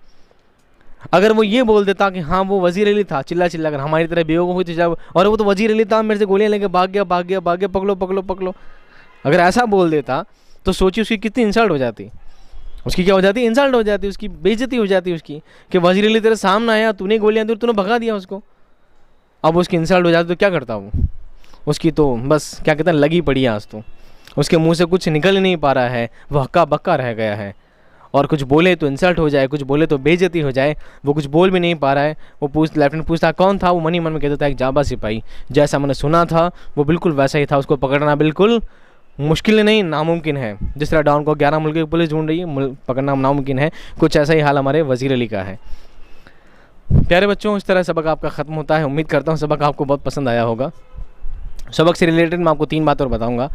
अगर वो ये बोल देता कि हाँ वो वज़ीर अली था, चिल्ला चिल्ला कर हमारी तरह बेवकूफ़ हुई थी जब, और वो तो वज़ीर अली था, मेरे से गोलियाँ लेके भाग गया भाग गया भाग गया, पकड़ो पकड़ो पकड़ो, अगर ऐसा बोल देता तो सोचिए उसकी कितनी इंसल्ट हो जाती। उसकी क्या हो जाती, इंसल्ट हो जाती, उसकी बेइज्जती हो जाती उसकी, कि वज़ीर अली तेरे सामने आया, तूने गोलियाँ दी, तूने भगा दिया उसको। अब उसकी इंसल्ट हो जाती तो क्या करता वो, उसकी तो बस क्या कहते हैं लगी पड़ी है आज तो, उसके मुंह से कुछ निकल नहीं पा रहा है, वो हक्का बक्का रह गया है, और कुछ बोले तो इंसल्ट हो जाए, कुछ बोले तो बेइज्जती हो जाए, वो कुछ बोल भी नहीं पा रहा है। वो लेफ्टिनेंट पूछता कौन था, वो मन ही मन में कह देता है एक जाबाज सिपाही, जैसा मैंने सुना था वो बिल्कुल वैसा ही था, उसको पकड़ना बिल्कुल मुश्किल नहीं नामुमकिन है। जिस तरह डॉन को 11 मुल्क की पुलिस ढूंढ रही है, पकड़ना नामुमकिन है, कुछ ऐसा ही हाल हमारे वज़ीर अली का है। प्यारे बच्चों, इस तरह सबक आपका ख़त्म होता है। उम्मीद करता हूँ सबक आपको बहुत पसंद आया होगा। सबक से रिलेटेड मैं आपको 3 बात और बताऊंगा।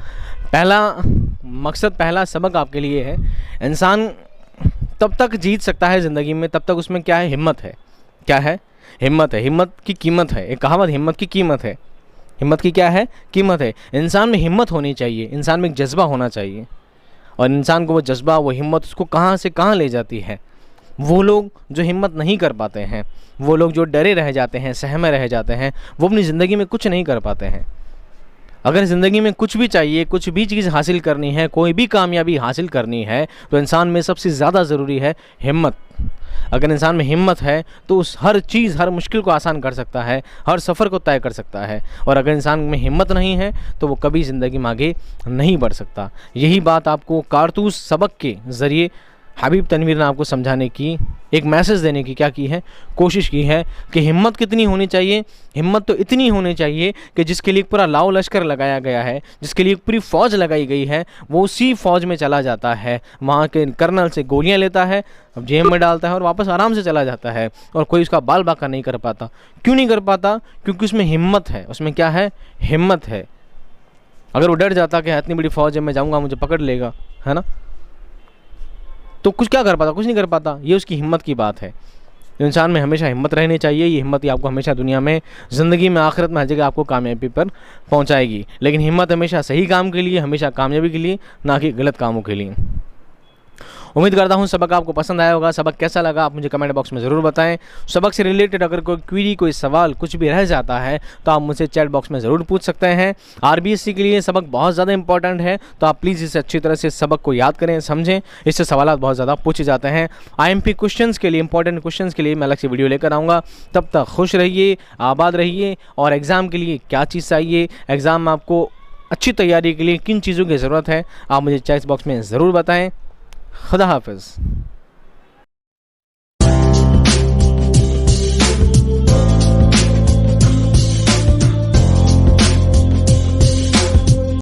पहला सबक आपके लिए है, इंसान तब तक जीत सकता है ज़िंदगी में तब तक उसमें क्या है, हिम्मत है। क्या है, हिम्मत है। हिम्मत की कीमत है, एक कहावत, हिम्मत की कीमत है। हिम्मत की क्या है, कीमत है। इंसान में हिम्मत होनी चाहिए, इंसान में एक जज्बा होना चाहिए, और इंसान को वो जज्बा, वो हिम्मत उसको कहाँ से कहाँ ले जाती है। वो लोग जो हिम्मत नहीं कर पाते हैं, वो लोग जो डरे रह जाते हैं, सहमे रह जाते हैं, वो अपनी ज़िंदगी में कुछ नहीं कर पाते हैं। अगर ज़िंदगी में कुछ भी चाहिए, कुछ भी चीज़ हासिल करनी है, कोई भी कामयाबी हासिल करनी है, तो इंसान में सबसे ज़्यादा ज़रूरी है हिम्मत। अगर इंसान में हिम्मत है तो उस हर चीज़, हर मुश्किल को आसान कर सकता है, हर सफ़र को तय कर सकता है। और अगर इंसान में हिम्मत नहीं है तो वो कभी ज़िंदगी में आगे नहीं बढ़ सकता। यही बात आपको कारतूस सबक के ज़रिए हबीब तनवीर ने आपको समझाने की, एक मैसेज देने की क्या की है, कोशिश की है कि हिम्मत कितनी होनी चाहिए। हिम्मत तो इतनी होनी चाहिए कि जिसके लिए पूरा लाव लश्कर लगाया गया है, जिसके लिए पूरी फ़ौज लगाई गई है, वो उसी फ़ौज में चला जाता है, वहाँ के कर्नल से गोलियां लेता है, अब जेब में डालता है और वापस आराम से चला जाता है, और कोई उसका बाल बाका नहीं कर पाता। क्यों नहीं कर पाता? क्योंकि उसमें हिम्मत है। उसमें क्या है, हिम्मत है। अगर वो डर जाता कि इतनी बड़ी फ़ौज है, मैं जाऊँगा मुझे पकड़ लेगा, है ना, तो कुछ क्या कर पाता, कुछ नहीं कर पाता। ये उसकी हिम्मत की बात है। इंसान में हमेशा हिम्मत रहनी चाहिए। ये हिम्मत ही आपको हमेशा दुनिया में, ज़िंदगी में, आखिरत में हर जगह आपको कामयाबी पर पहुंचाएगी। लेकिन हिम्मत हमेशा सही काम के लिए, हमेशा कामयाबी के लिए, ना कि गलत कामों के लिए। उम्मीद करता हूँ सबक आपको पसंद आया होगा। सबक कैसा लगा आप मुझे कमेंट बॉक्स में ज़रूर बताएं। सबक से रिलेटेड अगर कोई क्वेरी, कोई सवाल कुछ भी रह जाता है तो आप मुझसे चैट बॉक्स में ज़रूर पूछ सकते हैं। आरबीएससी के लिए सबक बहुत ज़्यादा इंपॉर्टेंट है, तो आप प्लीज़ इसे अच्छी तरह से सबक को याद करें, समझें। इससे सवाल बहुत ज़्यादा पूछे जाते हैं। IMP क्वेश्चन के लिए, इंपॉर्टेंट क्वेश्चन के लिए मैं अलग से वीडियो लेकर आऊँगा। तब तक खुश रहिए, आबाद रहिए, और एग्ज़ाम के लिए क्या चीज़ चाहिए, एग्ज़ाम में आपको अच्छी तैयारी के लिए किन चीज़ों की ज़रूरत है, आप मुझे चैट बॉक्स में ज़रूर बताएँ। खुदा हाफ़िज़।